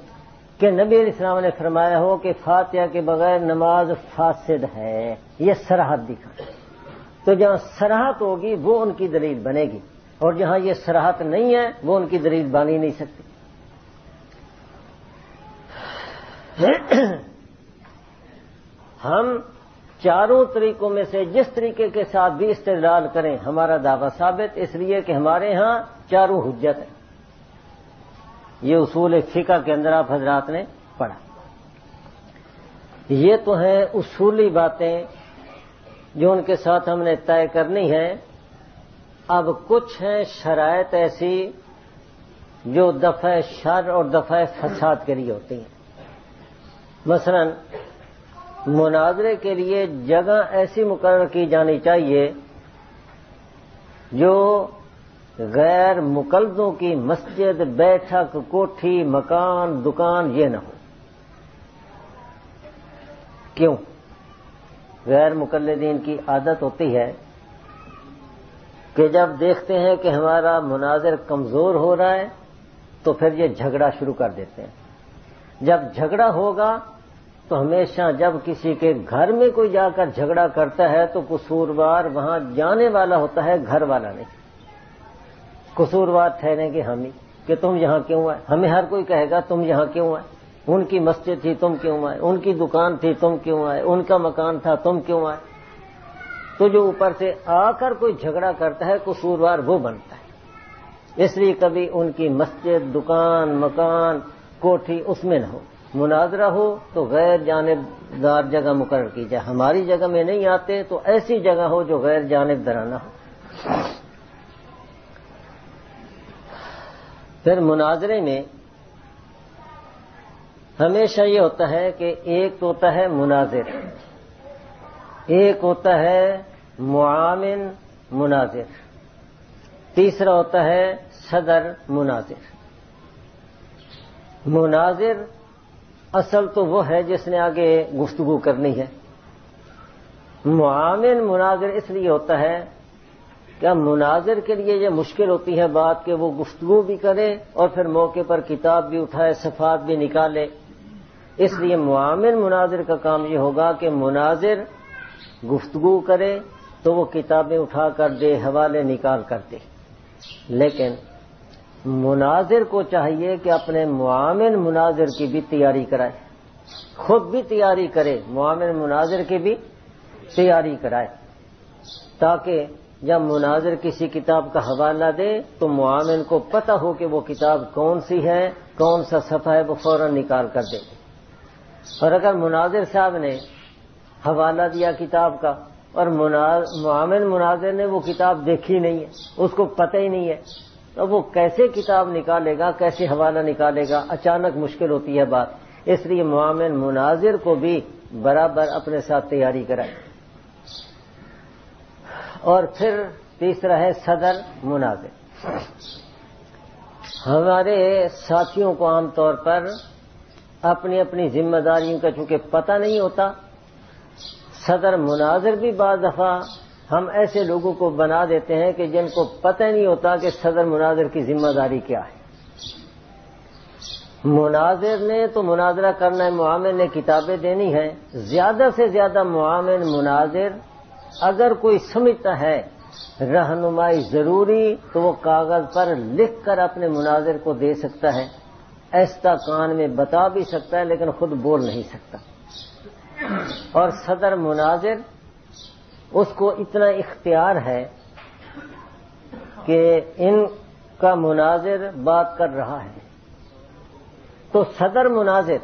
کہ نبی علیہ السلام نے فرمایا ہو کہ فاتحہ کے بغیر نماز فاسد ہے، یہ صراحت دکھائیں، تو جہاں صراحت ہوگی وہ ان کی دلیل بنے گی۔ اور جہاں یہ صراحت نہیں ہے وہ ان کی دلیل بن ہی نہیں سکتی۔ ہم چاروں طریقوں میں سے جس طریقے کے ساتھ بھی استدلال کریں ہمارا دعویٰ ثابت، اس لیے کہ ہمارے ہاں چاروں حجت ہیں۔ یہ اصول فقہ کے اندر آپ حضرات نے پڑھا۔ یہ تو ہیں اصولی باتیں جو ان کے ساتھ ہم نے طے کرنی ہے۔ اب کچھ ہیں شرائط ایسی جو دفع شر اور دفع فساد کے لیے ہوتی ہیں۔ مثلا مناظرے کے لیے جگہ ایسی مقرر کی جانی چاہیے جو غیر مقلدوں کی مسجد، بیٹھک، کوٹھی، مکان، دکان یہ نہ ہو۔ کیوں؟ غیر مقلدین کی عادت ہوتی ہے کہ جب دیکھتے ہیں کہ ہمارا مناظر کمزور ہو رہا ہے تو پھر یہ جھگڑا شروع کر دیتے ہیں۔ جب جھگڑا ہوگا تو ہمیشہ جب کسی کے گھر میں کوئی جا کر جھگڑا کرتا ہے تو قصوروار وہاں جانے والا ہوتا ہے، گھر والا نہیں۔ قصوروار ٹھہریں گے ہم ہی کہ تم یہاں کیوں آئے۔ ہمیں ہر کوئی کہے گا تم یہاں کیوں آئے، ان کی مسجد تھی تم کیوں آئے، ان کی دکان تھی تم کیوں آئے، ان کا مکان تھا تم کیوں آئے۔ تو جو اوپر سے آ کر کوئی جھگڑا کرتا ہے قصوروار وہ بنتا ہے۔ اس لیے کبھی ان کی مسجد، دکان، مکان، کوٹھی اس میں نہ ہو۔ مناظرہ ہو تو غیر جانبدار جگہ مقرر کی جائے۔ ہماری جگہ میں نہیں آتے تو ایسی جگہ ہو جو غیر جانبدارانہ ہو۔ پھر مناظرے میں ہمیشہ یہ ہوتا ہے کہ ایک تو ہوتا ہے مناظر، ایک ہوتا ہے معاون مناظر، تیسرا ہوتا ہے صدر مناظر۔ مناظر اصل تو وہ ہے جس نے آگے گفتگو کرنی ہے۔ معاون مناظر اس لیے ہوتا ہے کہ مناظر کے لیے یہ مشکل ہوتی ہے بات کہ وہ گفتگو بھی کرے اور پھر موقع پر کتاب بھی اٹھائے، صفحات بھی نکالے۔ اس لیے معاون مناظر کا کام یہ ہوگا کہ مناظر گفتگو کرے تو وہ کتابیں اٹھا کر دے، حوالے نکال کر دے۔ لیکن مناظر کو چاہیے کہ اپنے معاون مناظر کی بھی تیاری کرائے، خود بھی تیاری کرے، معاون مناظر کی بھی تیاری کرائے، تاکہ جب مناظر کسی کتاب کا حوالہ دے تو معاون کو پتہ ہو کہ وہ کتاب کون سی ہے، کون سا صفحہ ہے، وہ فوراً نکال کر دے۔ اور اگر مناظر صاحب نے حوالہ دیا کتاب کا اور معاون مناظر نے وہ کتاب دیکھی نہیں ہے، اس کو پتہ ہی نہیں ہے، تو وہ کیسے کتاب نکالے گا، کیسے حوالہ نکالے گا؟ اچانک مشکل ہوتی ہے بات۔ اس لیے معاون مناظر کو بھی برابر اپنے ساتھ تیاری کرائے۔ اور پھر تیسرا ہے صدر مناظر۔ ہمارے ساتھیوں کو عام طور پر اپنی اپنی ذمہ داریوں کا چونکہ پتہ نہیں ہوتا، صدر مناظر بھی بعض دفعہ ہم ایسے لوگوں کو بنا دیتے ہیں کہ جن کو پتہ نہیں ہوتا کہ صدر مناظر کی ذمہ داری کیا ہے۔ مناظر نے تو مناظرہ کرنا ہے، معاون نے کتابیں دینی ہیں۔ زیادہ سے زیادہ معاون مناظر اگر کوئی سمجھتا ہے رہنمائی ضروری تو وہ کاغذ پر لکھ کر اپنے مناظر کو دے سکتا ہے، ایسا کان میں بتا بھی سکتا ہے لیکن خود بول نہیں سکتا۔ اور صدر مناظر اس کو اتنا اختیار ہے کہ ان کا مناظر بات کر رہا ہے تو صدر مناظر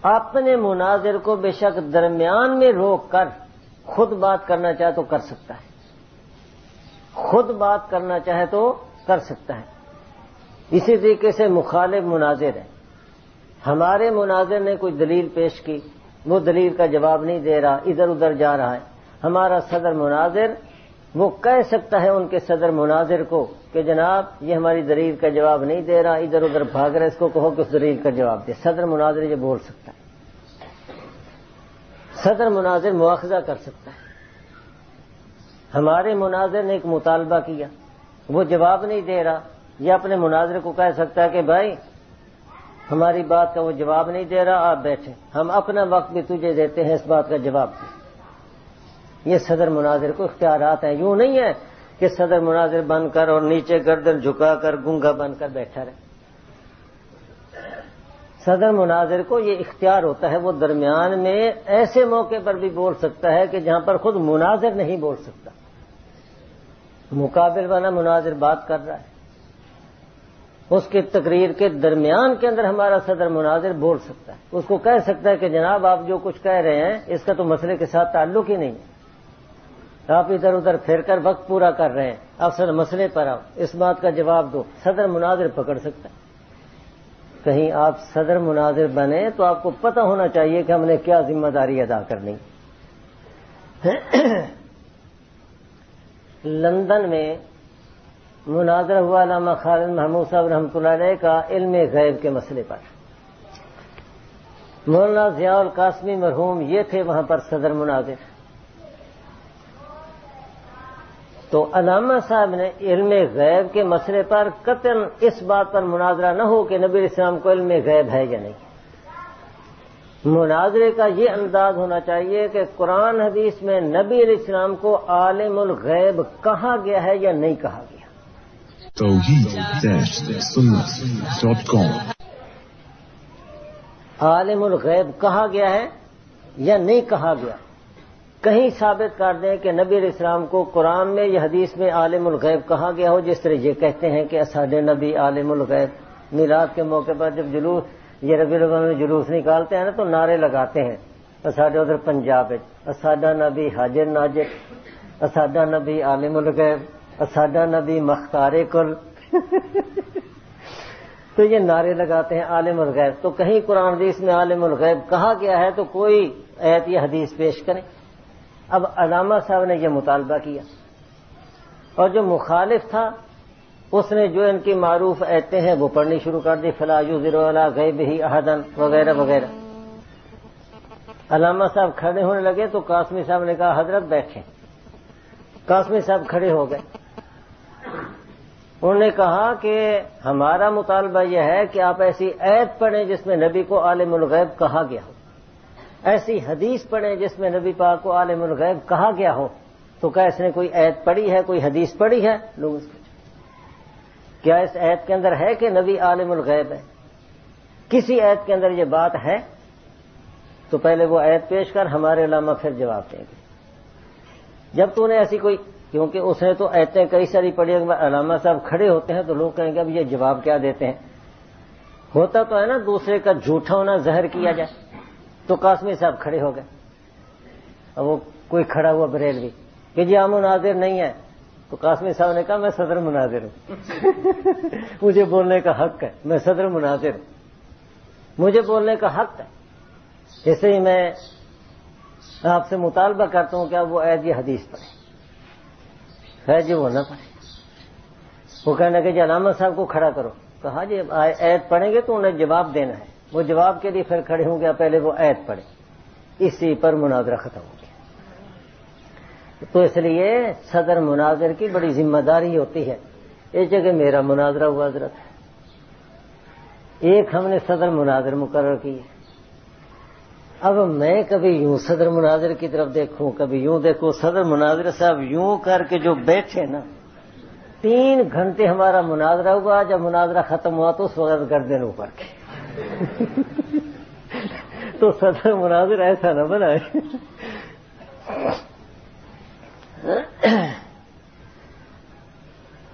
اپنے مناظر کو بے شک درمیان میں روک کر خود بات کرنا چاہے تو کر سکتا ہے، خود بات کرنا چاہے تو کر سکتا ہے۔ اسی طریقے سے مخالف مناظر ہے، ہمارے مناظر نے کوئی دلیل پیش کی، وہ دلیل کا جواب نہیں دے رہا، ادھر ادھر جا رہا ہے، ہمارا صدر مناظر وہ کہہ سکتا ہے ان کے صدر مناظر کو کہ جناب یہ ہماری دلیل کا جواب نہیں دے رہا، ادھر ادھر بھاگ رہا ہے، اس کو کہو کہ اس دلیل کا جواب دے۔ صدر مناظر یہ بول سکتا ہے، صدر مناظر مواخذہ کر سکتا ہے۔ ہمارے مناظر نے ایک مطالبہ کیا، وہ جواب نہیں دے رہا، یہ اپنے مناظر کو کہہ سکتا ہے کہ بھائی ہماری بات کا وہ جواب نہیں دے رہا، آپ بیٹھے، ہم اپنا وقت بھی تجھے دیتے ہیں، اس بات کا جواب دے۔ یہ صدر مناظر کو اختیارات ہیں۔ یوں نہیں ہے کہ صدر مناظر بن کر اور نیچے گردن جھکا کر گنگا بن کر بیٹھا رہے. صدر مناظر کو یہ اختیار ہوتا ہے، وہ درمیان میں ایسے موقع پر بھی بول سکتا ہے کہ جہاں پر خود مناظر نہیں بول سکتا، مقابل والا مناظر بات کر رہا ہے، اس کی تقریر کے درمیان کے اندر ہمارا صدر مناظر بول سکتا ہے، اس کو کہہ سکتا ہے کہ جناب آپ جو کچھ کہہ رہے ہیں اس کا تو مسئلے کے ساتھ تعلق ہی نہیں ہے، آپ ادھر ادھر پھر کر وقت پورا کر رہے ہیں، آپ سر مسئلے پر آؤ، اس بات کا جواب دو. صدر مناظر پکڑ سکتا ہے. کہیں آپ صدر مناظر بنے تو آپ کو پتہ ہونا چاہیے کہ ہم نے کیا ذمہ داری ادا کرنی. لندن میں مناظرہ ہوا علامہ خالد محمود صاحب رحمۃ اللہ علیہ کا علم غیب کے مسئلے پر. مولانا ضیاء القاسمی مرحوم یہ تھے وہاں پر صدر مناظر. تو علامہ صاحب نے علم غیب کے مسئلے پر قطعاً اس بات پر مناظرہ نہ ہو کہ نبی اسلام کو علم غیب ہے یا نہیں. مناظرے کا یہ انداز ہونا چاہیے کہ قرآن حدیث میں نبی علیہ السلام کو عالم الغیب کہا گیا ہے یا نہیں کہا گیا. عالم الغیب کہا گیا ہے یا نہیں کہا گیا. کہیں ثابت کر دیں کہ نبی علیہ السلام کو قرآن میں یا حدیث میں عالم الغیب کہا گیا ہو، جس طرح یہ کہتے ہیں کہ اسحاد نبی عالم الغیب. میلاد کے موقع پر جب جلوس یہ ربیع الاول میں جلوس نکالتے ہیں نا تو نعرے لگاتے ہیں، اسحاد ادھر پنجاب اسحاد نبی حاضر ناظر، اسحاد نبی عالم الغیب، اسحاد نبی مختار کل. تو یہ نعرے لگاتے ہیں عالم الغیب. تو کہیں قرآن حدیث میں عالم الغیب کہا گیا ہے تو کوئی آیت یا حدیث پیش کریں. اب علامہ صاحب نے یہ مطالبہ کیا اور جو مخالف تھا اس نے جو ان کی معروف آیتیں ہیں وہ پڑھنی شروع کر دی، فلا یظہر علی غیبہ احدا وغیرہ وغیرہ. علامہ صاحب کھڑے ہونے لگے تو قاسمی صاحب نے کہا حضرت بیٹھیں. قاسمی صاحب کھڑے ہو گئے. انہوں نے کہا کہ ہمارا مطالبہ یہ ہے کہ آپ ایسی آیت پڑھیں جس میں نبی کو عالم الغیب کہا گیا ہو، ایسی حدیث پڑھیں جس میں نبی پاک کو عالم الغیب کہا گیا ہو. تو کیا اس نے کوئی آیت پڑھی ہے، کوئی حدیث پڑھی ہے؟ لوگ اس کو کیا اس آیت کے اندر ہے کہ نبی عالم الغیب ہے؟ کسی آیت کے اندر یہ بات ہے تو پہلے وہ آیت پیش کر، ہمارے علامہ پھر جواب دیں گے. جب تو نے ایسی کوئی، کیونکہ اس نے تو آیتیں کئی ساری پڑھی، علامہ صاحب کھڑے ہوتے ہیں تو لوگ کہیں گے اب یہ جواب کیا دیتے ہیں. ہوتا تو ہے نا دوسرے کا جھوٹا ہونا زہر کیا جائے. تو قاسمی صاحب کھڑے ہو گئے. اب وہ کوئی کھڑا ہوا بریلوی کہ جی آپ مناظر نہیں ہے، تو قاسمی صاحب نے کہا میں صدر مناظر ہوں. مجھے بولنے کا حق ہے، میں صدر مناظر ہوں، مجھے بولنے کا حق ہے. اس لیے میں آپ سے مطالبہ کرتا ہوں کہ آپ وہ آیت یہ حدیث پڑھیں. ہے جی وہ نہ پڑھیں. وہ کہنے کہ جی علامہ صاحب کو کھڑا کرو. کہا جی آیت پڑھیں گے تو انہیں جواب دینا ہے. وہ جواب کے لیے پھر کھڑے ہوں گے، پہلے وہ آیت پڑھیں. اسی پر مناظرہ ختم ہو گیا. تو اس لیے صدر مناظر کی بڑی ذمہ داری ہوتی ہے. ایک جگہ میرا مناظرہ ہوا حضرت، ایک ہم نے صدر مناظر مقرر کی. اب میں کبھی یوں صدر مناظر کی طرف دیکھوں، کبھی یوں دیکھوں. صدر مناظر صاحب یوں کر کے جو بیٹھے نا، 3 گھنٹے ہمارا مناظرہ ہوا. جب مناظرہ ختم ہوا تو اس وقت گردن اوپر کے. تو صدر مناظر ایسا نہ بنائے.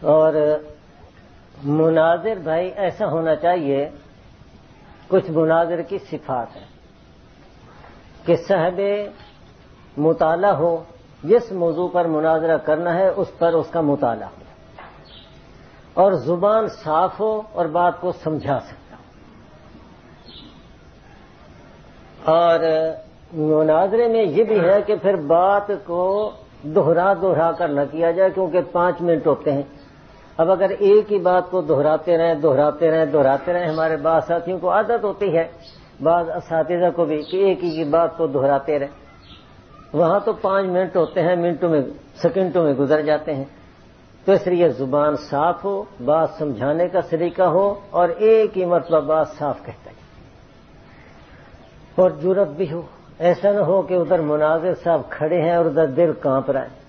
اور مناظر بھائی ایسا ہونا چاہیے، کچھ مناظر کی صفات ہے کہ صاحب مطالعہ ہو، جس موضوع پر مناظرہ کرنا ہے اس پر اس کا مطالعہ ہو، اور زبان صاف ہو اور بات کو سمجھا سکتا ہو. اور مناظرے میں یہ بھی ہے کہ پھر بات کو دوہرا کر نہ کیا جائے، کیونکہ 5 منٹ ہوتے ہیں. اب اگر ایک ہی بات کو دہراتے رہیں، ہمارے بعض ساتھیوں کو عادت ہوتی ہے، بعض اساتذہ کو بھی، کہ ایک ہی بات کو دہراتے رہیں. وہاں تو 5 منٹ ہوتے ہیں، سیکنڈوں میں گزر جاتے ہیں. تو اس لیے زبان صاف ہو، بات سمجھانے کا سلیقہ ہو، اور ایک ہی مرتبہ بات صاف کہتا ہے، اور جرأت بھی ہو. ایسا نہ ہو کہ ادھر مناظر صاحب کھڑے ہیں اور ادھر دل کانپ رہا ہے.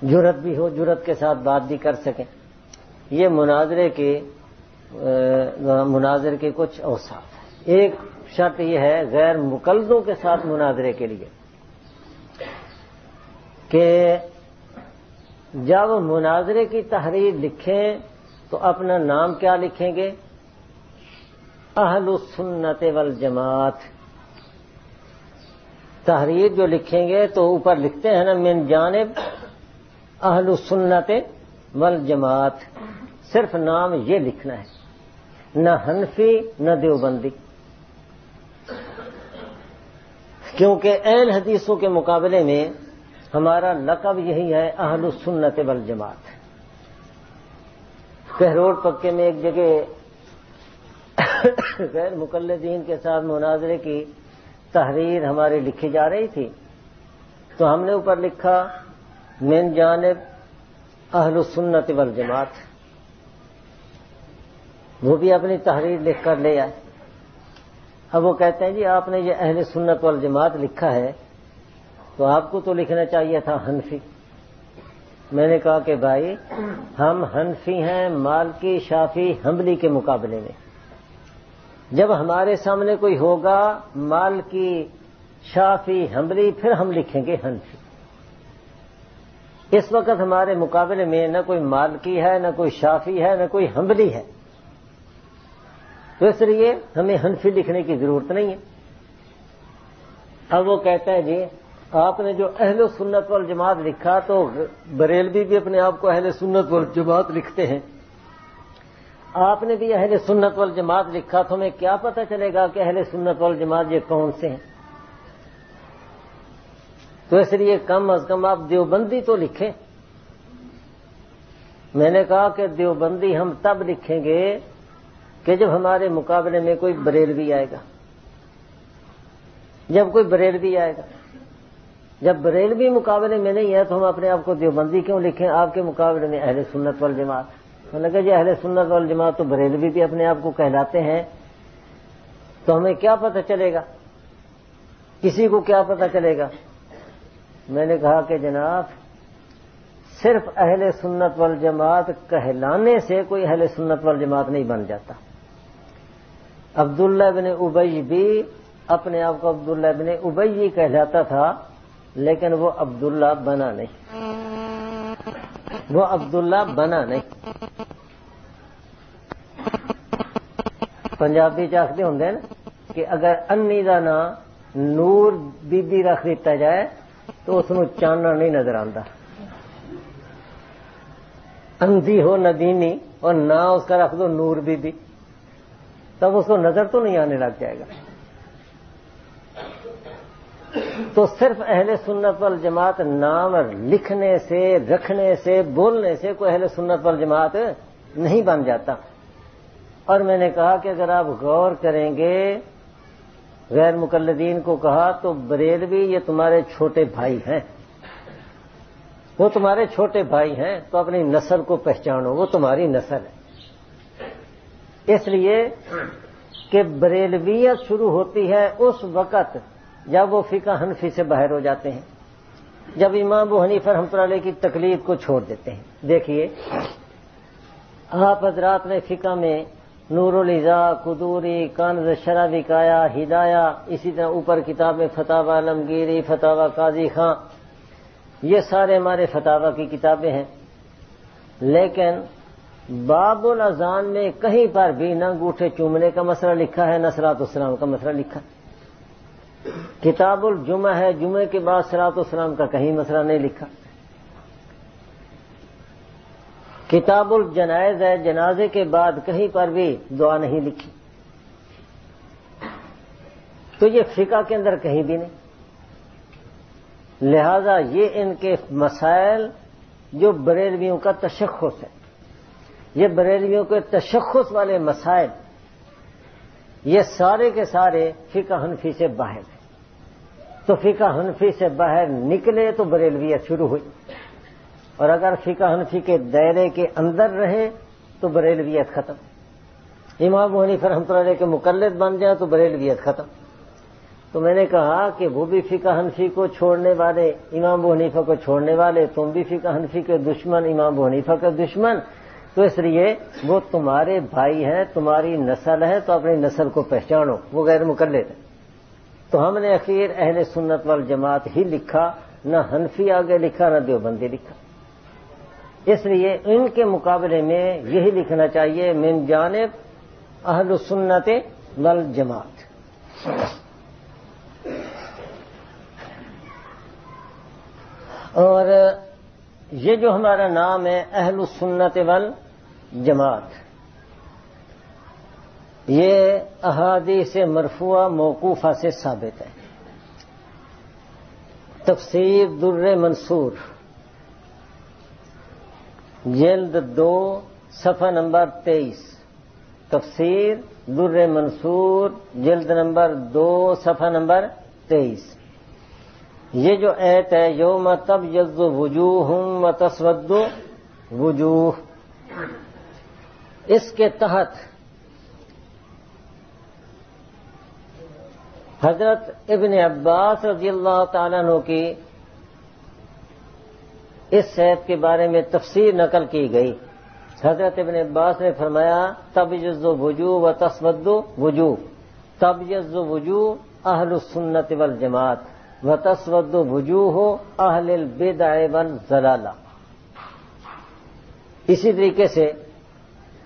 جرت بھی ہو، جرت کے ساتھ بات بھی کر سکیں. یہ مناظر کے کچھ اوصاف ہیں. ایک شرط یہ ہے غیر مقلدوں کے ساتھ مناظرے کے لیے کہ جب مناظرے کی تحریر لکھیں تو اپنا نام کیا لکھیں گے؟ اہل السنت والجماعت. تحریر جو لکھیں گے تو اوپر لکھتے ہیں نا من جانب اہل السنت والجماعت، صرف نام یہ لکھنا ہے، نہ حنفی نہ دیوبندی، کیونکہ اہل حدیثوں کے مقابلے میں ہمارا لقب یہی ہے اہل السنت والجماعت. کہروڑ پکے میں ایک جگہ غیر مقلدین کے ساتھ مناظرے کی تحریر ہماری لکھی جا رہی تھی تو ہم نے اوپر لکھا من جانب اہل السنت والجماعت. وہ بھی اپنی تحریر لکھ کر لے آئے. اب وہ کہتے ہیں جی آپ نے یہ اہل سنت والجماعت لکھا ہے تو آپ کو تو لکھنا چاہیے تھا حنفی. میں نے کہا کہ بھائی ہم حنفی ہیں مالکی شافعی حنبلی کے مقابلے میں. جب ہمارے سامنے کوئی ہوگا مالکی شافعی حنبلی پھر ہم لکھیں گے حنفی. اس وقت ہمارے مقابلے میں نہ کوئی مالکی ہے نہ کوئی شافعی ہے نہ کوئی حنبلی ہے، تو اس لیے ہمیں حنفی لکھنے کی ضرورت نہیں ہے. اب وہ کہتا ہے جی آپ نے جو اہل سنت والجماعت لکھا تو بریلوی بھی اپنے آپ کو اہل سنت والجماعت لکھتے ہیں، آپ نے بھی اہل سنت والجماعت لکھا تو ہمیں کیا پتہ چلے گا کہ اہل سنت والجماعت یہ کون سے ہیں؟ تو اس لیے کم از کم آپ دیوبندی تو لکھیں. میں نے کہا کہ دیوبندی ہم تب لکھیں گے کہ جب ہمارے مقابلے میں کوئی بریلوی آئے گا. جب کوئی بریلوی آئے گا، جب بریلوی مقابلے میں نہیں ہے تو ہم اپنے آپ کو دیوبندی کیوں لکھیں؟ آپ کے مقابلے میں اہل سنت والجماعت. میں نے کہا جی اہل سنت والجماعت تو بریلوی بھی اپنے آپ کو کہلاتے ہیں، تو ہمیں کیا پتہ چلے گا؟ کسی کو کیا پتہ چلے گا؟ میں نے کہا کہ جناب صرف اہل سنت والجماعت کہلانے سے کوئی اہل سنت والجماعت نہیں بن جاتا. عبداللہ بن ابی بھی اپنے آپ کو عبداللہ بن ابی کہلاتا تھا، لیکن وہ عبداللہ بنا نہیں، وہ عبداللہ بنا نہیں. پنجابی چاہتے ہوں نا کہ اگر انی دا نا نور بی بی رکھ دیتا جائے تو اس میں چاننا نہیں نظر آتا. اندھی ہو ندینی اور نہ اس کا رکھ دو نور بی بی، تب اس کو نظر تو نہیں آنے لگ جائے گا. تو صرف اہل سنت والجماعت نام لکھنے سے رکھنے سے بولنے سے کوئی اہل سنت والجماعت نہیں بن جاتا. اور میں نے کہا کہ اگر آپ غور کریں گے غیر مقلدین کو کہا تو بریلوی یہ تمہارے چھوٹے بھائی ہیں، وہ تمہارے چھوٹے بھائی ہیں، تو اپنی نسل کو پہچانو، وہ تمہاری نسل ہے. اس لیے کہ بریلویت شروع ہوتی ہے اس وقت جب وہ فقہ حنفی سے باہر ہو جاتے ہیں، جب امام ابو حنیفہ رحمۃ اللہ علیہ کی تقلید کو چھوڑ دیتے ہیں. دیکھیے آپ حضرات نے فقہ میں نور الازا، قدوری، کنز، شرح وقایا، ہدایہ، اسی طرح اوپر کتاب میں فتاوی عالمگیری، فتاوی قاضی خاں، یہ سارے ہمارے فتاوی کی کتابیں ہیں. لیکن باب الاذان میں کہیں پر بھی نہ انگوٹھے چومنے کا مسئلہ لکھا ہے نہ صلاۃ السلام کا مسئلہ لکھا ہے. کتاب الجمعہ ہے، جمعے کے بعد صلاۃ السلام کا کہیں مسئلہ نہیں لکھا. کتاب الجنائز ہے، جنازے کے بعد کہیں پر بھی دعا نہیں لکھی. تو یہ فقہ کے اندر کہیں بھی نہیں. لہذا یہ ان کے مسائل جو بریلویوں کا تشخص ہے، یہ بریلویوں کے تشخص والے مسائل یہ سارے کے سارے فقہ حنفی سے باہر ہیں. تو فقہ حنفی سے باہر نکلے تو بریلویت شروع ہوئی، اور اگر فقہ حنفی کے دائرے کے اندر رہے تو بریلویت ختم. امام ابو حنیفہ رحمۃ اللہ علیہ کے مقلد بن جائے تو بریلویت ختم. تو میں نے کہا کہ وہ بھی فقہ حنفی کو چھوڑنے والے، امام ابو حنیفہ کو چھوڑنے والے، تم بھی فقہ حنفی کے دشمن، امام ابو حنیفہ کے دشمن، تو اس لیے وہ تمہارے بھائی ہیں، تمہاری نسل ہے، تو اپنی نسل کو پہچانو، وہ غیر مقلد ہے۔ تو ہم نے اخیر اہل سنت والجماعت ہی لکھا، نہ حنفی آگے لکھا نہ دیوبندی لکھا۔ اس لیے ان کے مقابلے میں یہی لکھنا چاہیے من جانب اہل سنت والجماعت۔ اور یہ جو ہمارا نام ہے اہل السنت والجماعت، یہ احادیث مرفوعہ موقوفہ سے ثابت ہے۔ تفسیر در منصور جلد 2 صفحہ نمبر 23، تفسیر در منصور جلد نمبر 2 صفحہ نمبر 23۔ یہ جو آیت ہے یوم تبیض وجوہ وتسود وجوہ، اس کے تحت حضرت ابن عباس رضی اللہ تعالیٰ عنہ کی اس آیت کے بارے میں تفسیر نقل کی گئی۔ حضرت ابن عباس نے فرمایا تبیض وجوہ وتسود وجوہ، تبیض وجوہ اہل السنت والجماعت وتسود وجوہ اہل البدع والضلالہ۔ اسی طریقے سے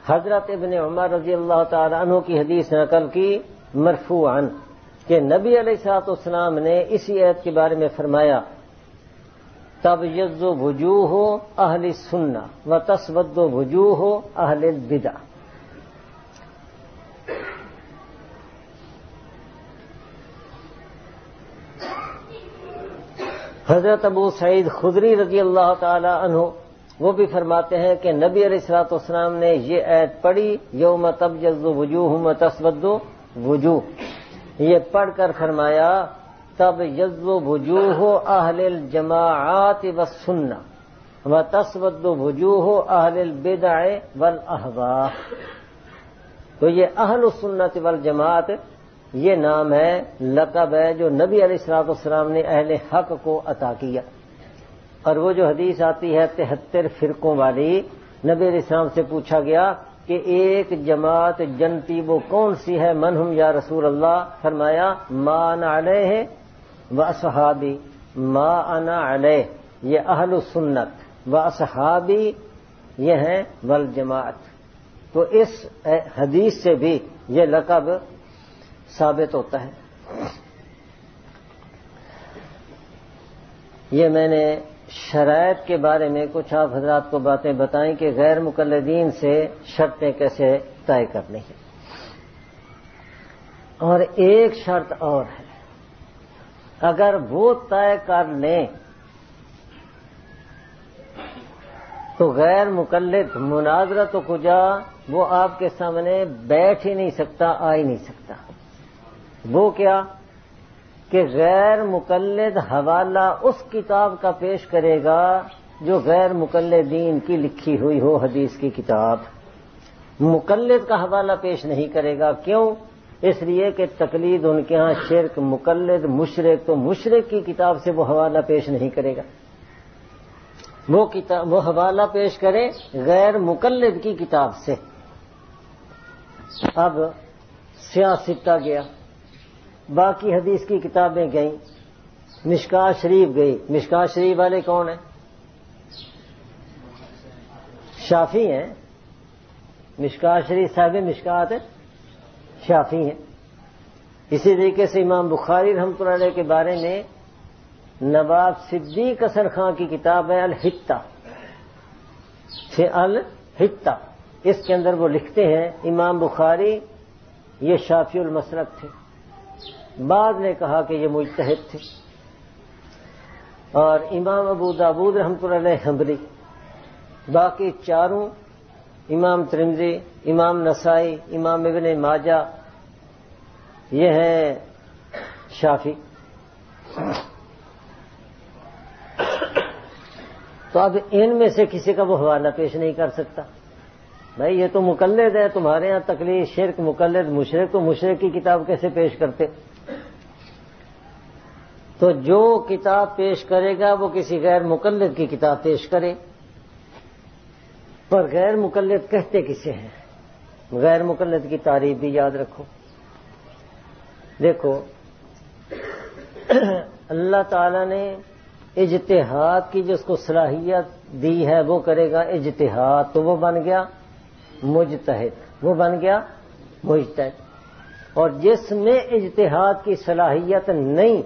حضرت ابن عمر رضی اللہ تعالی عنہ کی حدیث نقل کی مرفوعاً کہ نبی علیہ الصلوۃ والسلام نے اسی آیت کے بارے میں فرمایا تبیض وجوہ اہل السنہ وتسود وجوہ اہل البدع۔ حضرت ابو سعید خدری رضی اللہ تعالی عنہ وہ بھی فرماتے ہیں کہ نبی علیہ الصلوۃ والسلام نے یہ آیت پڑھی یوم تبیض وجوہ وتسود وجوہ، یہ پڑھ کر فرمایا تبیض وجوہ اہل الجماعات والسنہ وتسود وجوہ اہل البدع والاہواء۔ تو یہ اہل السنت والجماعت یہ نام ہے، لقب ہے جو نبی علیہ الصلوۃ والسلام نے اہل حق کو عطا کیا۔ اور وہ جو حدیث آتی ہے 73 فرقوں والی، نبی علیہ السلام سے پوچھا گیا کہ ایک جماعت جنتی وہ کون سی ہے؟ من ہم یا رسول اللہ؟ فرمایا ما انا علیہ و اصحابی، ما انا علیہ یہ اہل السنت، و اصحابی یہ ہیں والجماعت۔ تو اس حدیث سے بھی یہ لقب ثابت ہوتا ہے۔ یہ میں نے شرائط کے بارے میں کچھ آپ حضرات کو باتیں بتائیں کہ غیر مقلدین سے شرطیں کیسے طے کرنی ہیں۔ اور ایک شرط اور ہے، اگر وہ طے کر لیں تو غیر مقلد مناظرت و کجا وہ آپ کے سامنے بیٹھ ہی نہیں سکتا، آ ہی نہیں سکتا۔ وہ کیا کہ غیر مقلد حوالہ اس کتاب کا پیش کرے گا جو غیر مقلدین کی لکھی ہوئی ہو، حدیث کی کتاب۔ مقلد کا حوالہ پیش نہیں کرے گا، کیوں؟ اس لیے کہ تقلید ان کے ہاں شرک، مقلد مشرک، تو مشرک کی کتاب سے وہ حوالہ پیش نہیں کرے گا، وہ حوالہ پیش کرے غیر مقلد کی کتاب سے۔ اب سیاستہ گیا، باقی حدیث کی کتابیں گئیں، مشکوٰۃ شریف گئی۔ مشکوٰۃ شریف والے کون ہیں؟ شافعی ہیں۔ مشکوٰۃ شریف صاحب مشکوٰۃ شافعی ہیں۔ اسی طریقے سے امام بخاری رحمۃ اللہ علیہ کے بارے میں نواب صدیق حسن خان کی کتاب ہے الحتہ، الحتہ، اس کے اندر وہ لکھتے ہیں امام بخاری یہ شافعی المسلک تھے، بعد نے کہا کہ یہ مجتہد تھے۔ اور امام ابو داؤد رحمۃ اللہ علیہ حنبلی، باقی چاروں امام ترمذی، امام نسائی، امام ابن ماجہ یہ ہیں شافعی۔ تو اب ان میں سے کسی کا وہ حوالہ پیش نہیں کر سکتا۔ بھائی یہ تو مقلد ہے، تمہارے ہاں تقلید شرک، مقلد مشرک، تو مشرک کی کتاب کیسے پیش کرتے؟ تو جو کتاب پیش کرے گا وہ کسی غیر مقلد کی کتاب پیش کرے. پر غیر مقلد کہتے کسے ہیں؟ غیر مقلد کی تعریف بھی یاد رکھو. دیکھو اللہ تعالی نے اجتہاد کی جس کو صلاحیت دی ہے وہ کرے گا اجتہاد، تو وہ بن گیا مجتہد، وہ بن گیا مجتہد. اور جس میں اجتہاد کی صلاحیت نہیں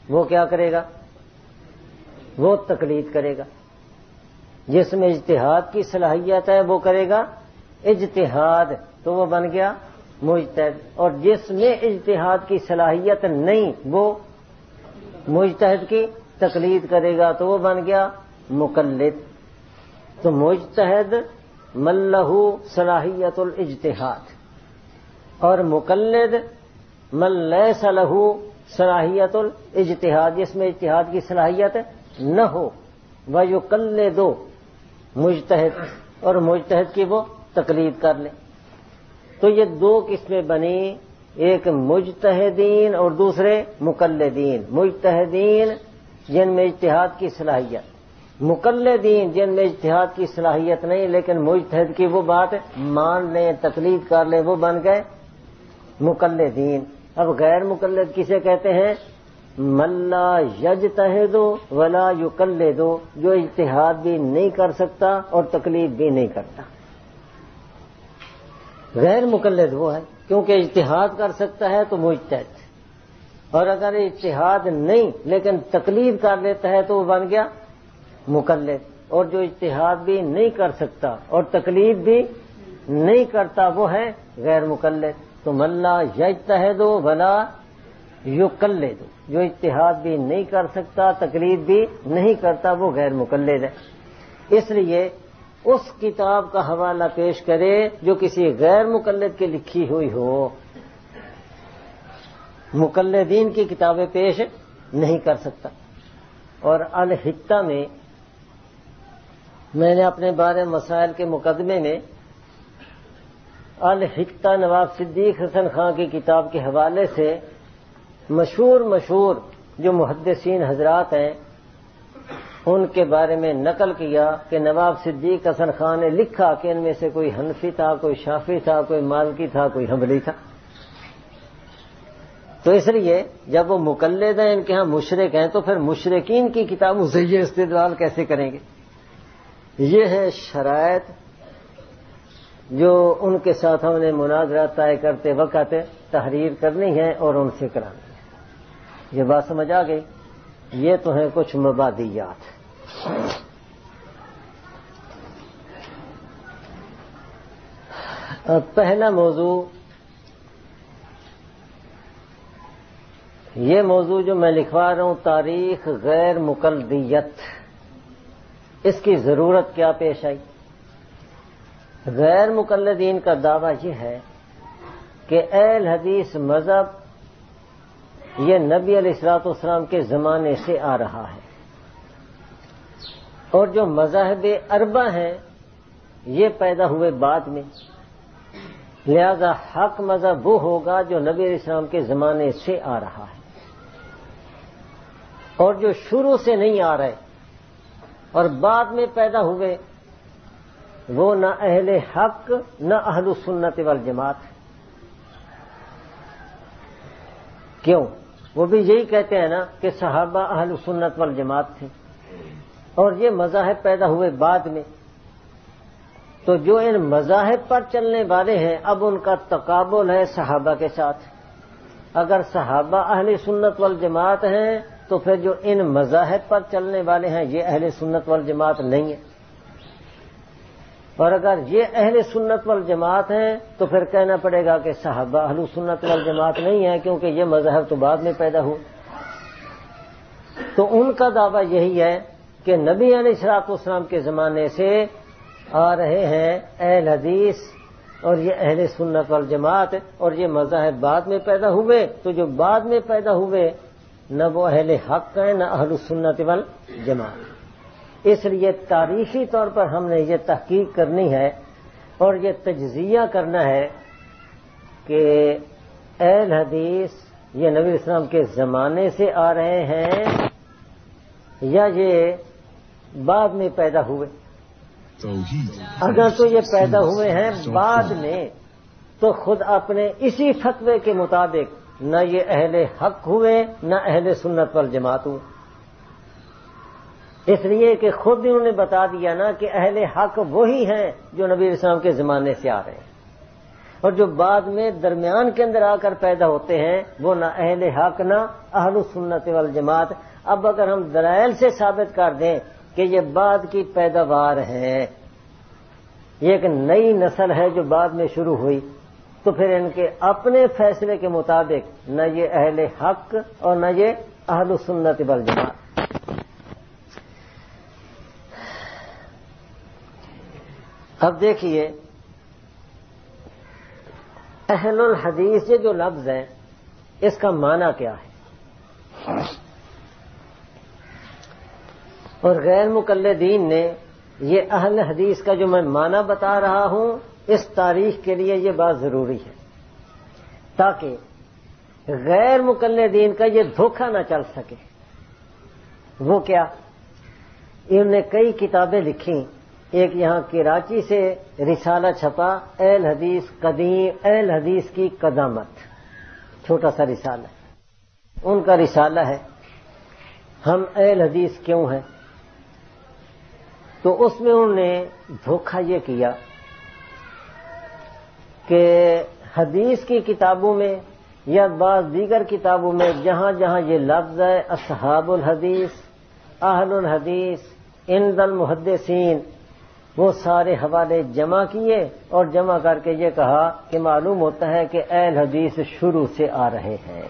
وہ کیا کرے گا؟ وہ تقلید کرے گا. جس میں اجتہاد کی صلاحیت ہے وہ کرے گا اجتہاد، تو وہ بن گیا مجتہد. اور جس میں اجتہاد کی صلاحیت نہیں وہ مجتہد کی تقلید کرے گا، تو وہ بن گیا مقلد. تو مجتہد من لہ صلاحیت الاجتہاد، اور مقلد من لیس لہ صلاحیت الاجتہاد، جس میں اجتہاد کی صلاحیت نہ ہو. ویقلد مجتہد، اور مجتہد کی وہ تقلید کر لے. تو یہ دو قسمیں بنی، ایک مجتہدین اور دوسرے مقلدین. مجتہدین جن میں اجتہاد کی صلاحیت، مقلدین جن میں اجتہاد کی صلاحیت نہیں لیکن مجتہد کی وہ بات مان لیں، تقلید کر لیں، وہ بن گئے مقلدین. اب غیر مقلد کسے کہتے ہیں؟ من لا یجتہد ولا یقلد، جو اجتہاد بھی نہیں کر سکتا اور تقلید بھی نہیں کرتا. غیر مقلد وہ ہے کیونکہ اجتہاد کر سکتا ہے تو مجتہد، اور اگر اجتہاد نہیں لیکن تقلید کر لیتا ہے تو وہ بن گیا مقلد. اور جو اجتہاد بھی نہیں کر سکتا اور تقلید بھی نہیں کرتا وہ ہے غیر مقلد. تو من لا یجتہد ولا یقلد، جو اجتہاد بھی نہیں کر سکتا تقلید بھی نہیں کرتا وہ غیر مقلد ہے. اس لیے اس کتاب کا حوالہ پیش کرے جو کسی غیر مقلد کی لکھی ہوئی ہو. مقلدین کی کتابیں پیش نہیں کر سکتا. اور الحکمہ میں نے اپنے بارے مسائل کے مقدمے میں الحکمہ نواب صدیق حسن خان کی کتاب کے حوالے سے مشہور جو محدثین حضرات ہیں ان کے بارے میں نقل کیا کہ نواب صدیق حسن خان نے لکھا کہ ان میں سے کوئی حنفی تھا، کوئی شافعی تھا، کوئی مالکی تھا، کوئی حنبلی تھا. تو اس لیے جب وہ مقلد ہیں، ان کے ہاں مشرک ہیں، تو پھر مشرکین کی کتابوں سے یہ استدلال کیسے کریں گے؟ یہ ہے شرائط جو ان کے ساتھ ہم نے مناظرہ طے کرتے وقت تحریر کرنی ہے اور ان سے کرانی ہے. یہ بات سمجھ آ گئی؟ یہ تو ہیں کچھ مبادیات. پہلا موضوع، یہ موضوع جو میں لکھوا رہا ہوں، تاریخ غیر مقلدیت، اس کی ضرورت کیا پیش آئی؟ غیر مقلدین کا دعویٰ یہ ہے کہ اہل حدیث مذہب یہ نبی علیہ الصلوۃ والسلام کے زمانے سے آ رہا ہے، اور جو مذاہب اربع ہیں یہ پیدا ہوئے بعد میں. لہذا حق مذہب وہ ہوگا جو نبی علیہ السلام کے زمانے سے آ رہا ہے، اور جو شروع سے نہیں آ رہے اور بعد میں پیدا ہوئے وہ نہ اہل حق نہ اہل سنت والجماعت. کیوں؟ وہ بھی یہی کہتے ہیں نا کہ صحابہ اہل سنت والجماعت تھے، اور یہ مذاہب پیدا ہوئے بعد میں. تو جو ان مذاہب پر چلنے والے ہیں اب ان کا تقابل ہے صحابہ کے ساتھ. اگر صحابہ اہل سنت والجماعت ہیں تو پھر جو ان مذاہب پر چلنے والے ہیں یہ اہل سنت والجماعت نہیں ہے، اور اگر یہ اہل سنت والجماعت ہیں تو پھر کہنا پڑے گا کہ صحابہ اہل سنت والجماعت نہیں ہے، کیونکہ یہ مذہب تو بعد میں پیدا ہو. تو ان کا دعویٰ یہی ہے کہ نبی علیہ الصلوۃ والسلام کے زمانے سے آ رہے ہیں اہل حدیث اور یہ اہل سنت والجماعت، اور یہ مذاہب بعد میں پیدا ہوئے. تو جو بعد میں پیدا ہوئے نہ وہ اہل حق ہیں نہ اہل سنت والجماعت. اس لیے تاریخی طور پر ہم نے یہ تحقیق کرنی ہے اور یہ تجزیہ کرنا ہے کہ اہل حدیث یہ نبی اسلام کے زمانے سے آ رہے ہیں یا یہ بعد میں پیدا ہوئے؟ اگر تو یہ پیدا ہوئے ہیں بعد میں تو خود اپنے اسی فتوے کے مطابق نہ یہ اہل حق ہوئے نہ اہل سنت والجماعت ہوئے، اس لیے کہ خود انہوں نے بتا دیا نا کہ اہل حق وہی ہیں جو نبی اسلام کے زمانے سے آ رہے ہیں، اور جو بعد میں درمیان کے اندر آ کر پیدا ہوتے ہیں وہ نہ اہل حق نہ اہل سنت والجماعت۔ اب اگر ہم دلائل سے ثابت کر دیں کہ یہ بعد کی پیداوار ہے، یہ ایک نئی نسل ہے جو بعد میں شروع ہوئی، تو پھر ان کے اپنے فیصلے کے مطابق نہ یہ اہل حق اور نہ یہ اہل سنت والجماعت۔ اب دیکھیے اہل الحدیث یہ جو لفظ ہے اس کا معنی کیا ہے؟ اور غیر مقلدین نے یہ اہل حدیث کا جو میں معنی بتا رہا ہوں اس تاریخ کے لیے یہ بات ضروری ہے تاکہ غیر مقلدین کا یہ دھوکہ نہ چل سکے۔ وہ کیا؟ انہوں نے کئی کتابیں لکھی، ایک یہاں کراچی سے رسالہ چھپا اہل حدیث قدیم، اہل حدیث کی قدامت، چھوٹا سا رسالہ ان کا رسالہ ہے، ہم اہل حدیث کیوں ہیں؟ تو اس میں انہوں نے دھوکہ یہ کیا کہ حدیث کی کتابوں میں یا بعض دیگر کتابوں میں جہاں جہاں یہ لفظ ہے اصحاب الحدیث، اہل الحدیث، عند المحدثین، وہ سارے حوالے جمع کیے اور جمع کر کے یہ کہا کہ معلوم ہوتا ہے کہ اہل حدیث شروع سے آ رہے ہیں۔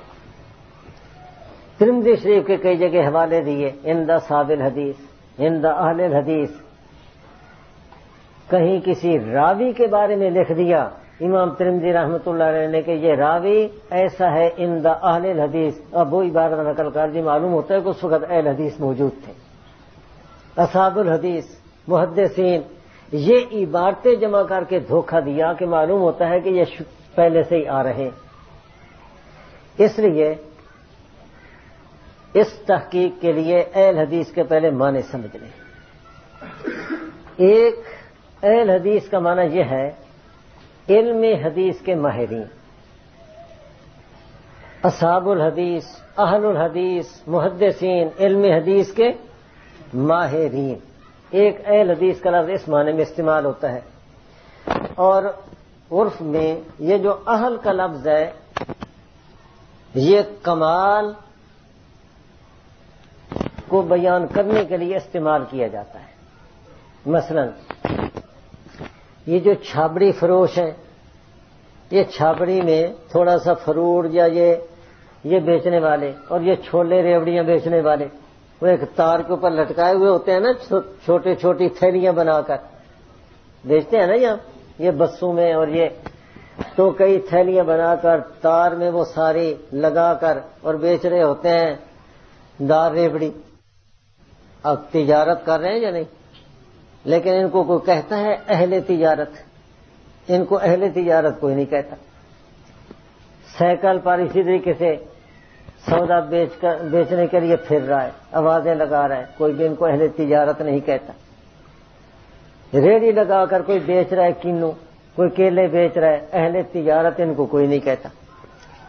ترمذی شریف کے کئی جگہ حوالے دیے، عند اصحاب الحدیث، عند اہل الحدیث۔ کہیں کسی راوی کے بارے میں لکھ دیا امام ترمذی رحمۃ اللہ علیہ نے کہ یہ راوی ایسا ہے عند اہل الحدیث، اب وہ عبارت نقل کر دی، معلوم ہوتا ہے کہ اس وقت اہل حدیث موجود تھے۔ اصحاب الحدیث، محدثین، یہ عبارتیں جمع کر کے دھوکہ دیا کہ معلوم ہوتا ہے کہ یہ پہلے سے ہی آ رہے۔ اس لیے اس تحقیق کے لیے اہل حدیث کے پہلے معنی سمجھ لیں۔ ایک اہل حدیث کا معنی یہ ہے علم حدیث کے ماہرین، اصحاب الحدیث، اہل الحدیث، محدثین، علم حدیث کے ماہرین۔ ایک اہل حدیث کا لفظ اس معنی میں استعمال ہوتا ہے، اور عرف میں یہ جو اہل کا لفظ ہے یہ کمال کو بیان کرنے کے لیے استعمال کیا جاتا ہے۔ مثلا یہ جو چھابڑی فروش ہیں، یہ چھابڑی میں تھوڑا سا فروٹ یا یہ بیچنے والے اور یہ چھولے ریوڑیاں بیچنے والے، وہ ایک تار کے اوپر لٹکائے ہوئے ہوتے ہیں نا، چھوٹی چھوٹی تھیلیاں بنا کر بیچتے ہیں نا یہاں یہ بسوں میں، اور یہ تو کئی تھیلیاں بنا کر تار میں وہ ساری لگا کر اور بیچ رہے ہوتے ہیں دار ریوڑی۔ اب تجارت کر رہے ہیں یا نہیں؟ لیکن ان کو کوئی کہتا ہے اہل تجارت؟ ان کو اہل تجارت کوئی نہیں کہتا۔ سائیکل پر اسی طریقے سے سودا بیچنے کے لیے پھر رہا ہے، آوازیں لگا رہا ہے، کوئی بھی ان کو اہل تجارت نہیں کہتا۔ ریڑھی لگا کر کوئی بیچ رہا ہے کینو، کوئی کیلے بیچ رہا ہے، اہل تجارت ان کو کوئی نہیں کہتا۔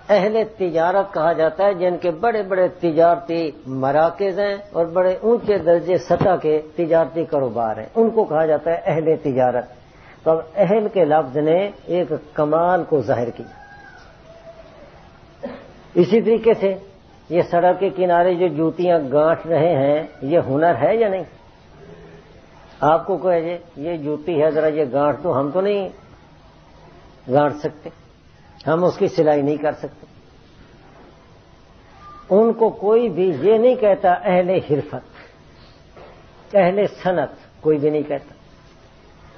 اہل تجارت کہا جاتا ہے جن کے بڑے بڑے تجارتی مراکز ہیں اور بڑے اونچے درجے سطح کے تجارتی کاروبار ہیں، ان کو کہا جاتا ہے اہل تجارت۔ تو اب اہل کے لفظ نے ایک کمال کو ظاہر کیا۔ اسی طریقے سے یہ سڑک کے کنارے جو جوتیاں گانٹھ رہے ہیں یہ ہنر ہے یا نہیں؟ آپ کو کہے یہ جوتی ہے ذرا یہ گانٹھ دو، ہم تو نہیں گانٹھ سکتے، ہم اس کی سلائی نہیں کر سکتے۔ ان کو کوئی بھی یہ نہیں کہتا اہل حرفت، اہل صنعت کوئی بھی نہیں کہتا۔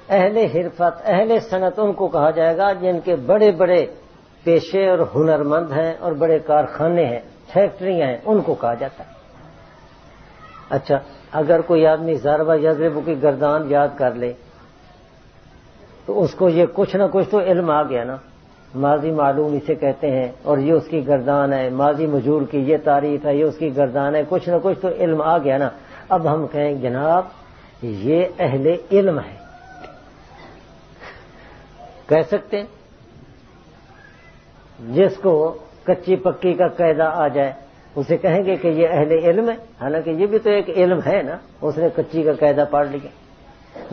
اہل حرفت، اہل صنعت ان کو کہا جائے گا جن کے بڑے بڑے پیشے اور ہنرمند ہیں اور بڑے کارخانے ہیں، فیکٹریاں ہیں، ان کو کہا جاتا ہے۔ اچھا، اگر کوئی آدمی ضربہ یضرب کی گردان یاد کر لے تو اس کو یہ کچھ نہ کچھ تو علم آ گیا نا، ماضی معلوم اسے کہتے ہیں، اور یہ اس کی گردان ہے، ماضی مجہول کی یہ تعریف ہے، یہ اس کی گردان ہے، کچھ نہ کچھ تو علم آ گیا نا. اب ہم کہیں جناب یہ اہل علم ہے، کہہ سکتے ہیں. جس کو کچی پکی کا قاعدہ آ جائے اسے کہیں گے کہ یہ اہل علم ہے، حالانکہ یہ بھی تو ایک علم ہے نا، اس نے کچی کا قاعدہ پڑھ لیا.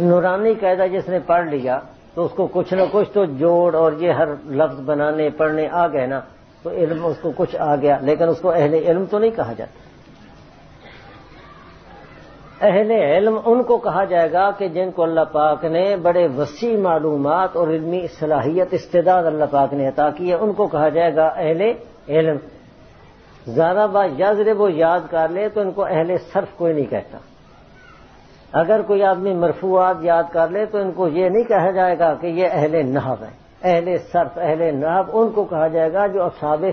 نورانی قاعدہ جس نے پڑھ لیا تو اس کو کچھ نہ کچھ تو جوڑ اور یہ ہر لفظ بنانے پڑھنے آ گئے نا، تو علم اس کو کچھ آ گیا، لیکن اس کو اہل علم تو نہیں کہا جاتا. اہل علم ان کو کہا جائے گا کہ جن کو اللہ پاک نے بڑے وسیع معلومات اور علمی صلاحیت استعداد اللہ پاک نے عطا کی ہے، ان کو کہا جائے گا اہل علم. زیادہ بات یضرب وہ یاد کر لے تو ان کو اہل صرف کوئی نہیں کہتا. اگر کوئی آدمی مرفوعات یاد کر لے تو ان کو یہ نہیں کہا جائے گا کہ یہ اہل نحو ہے. اہل صرف اہل نحو ان کو کہا جائے گا جو اصحاب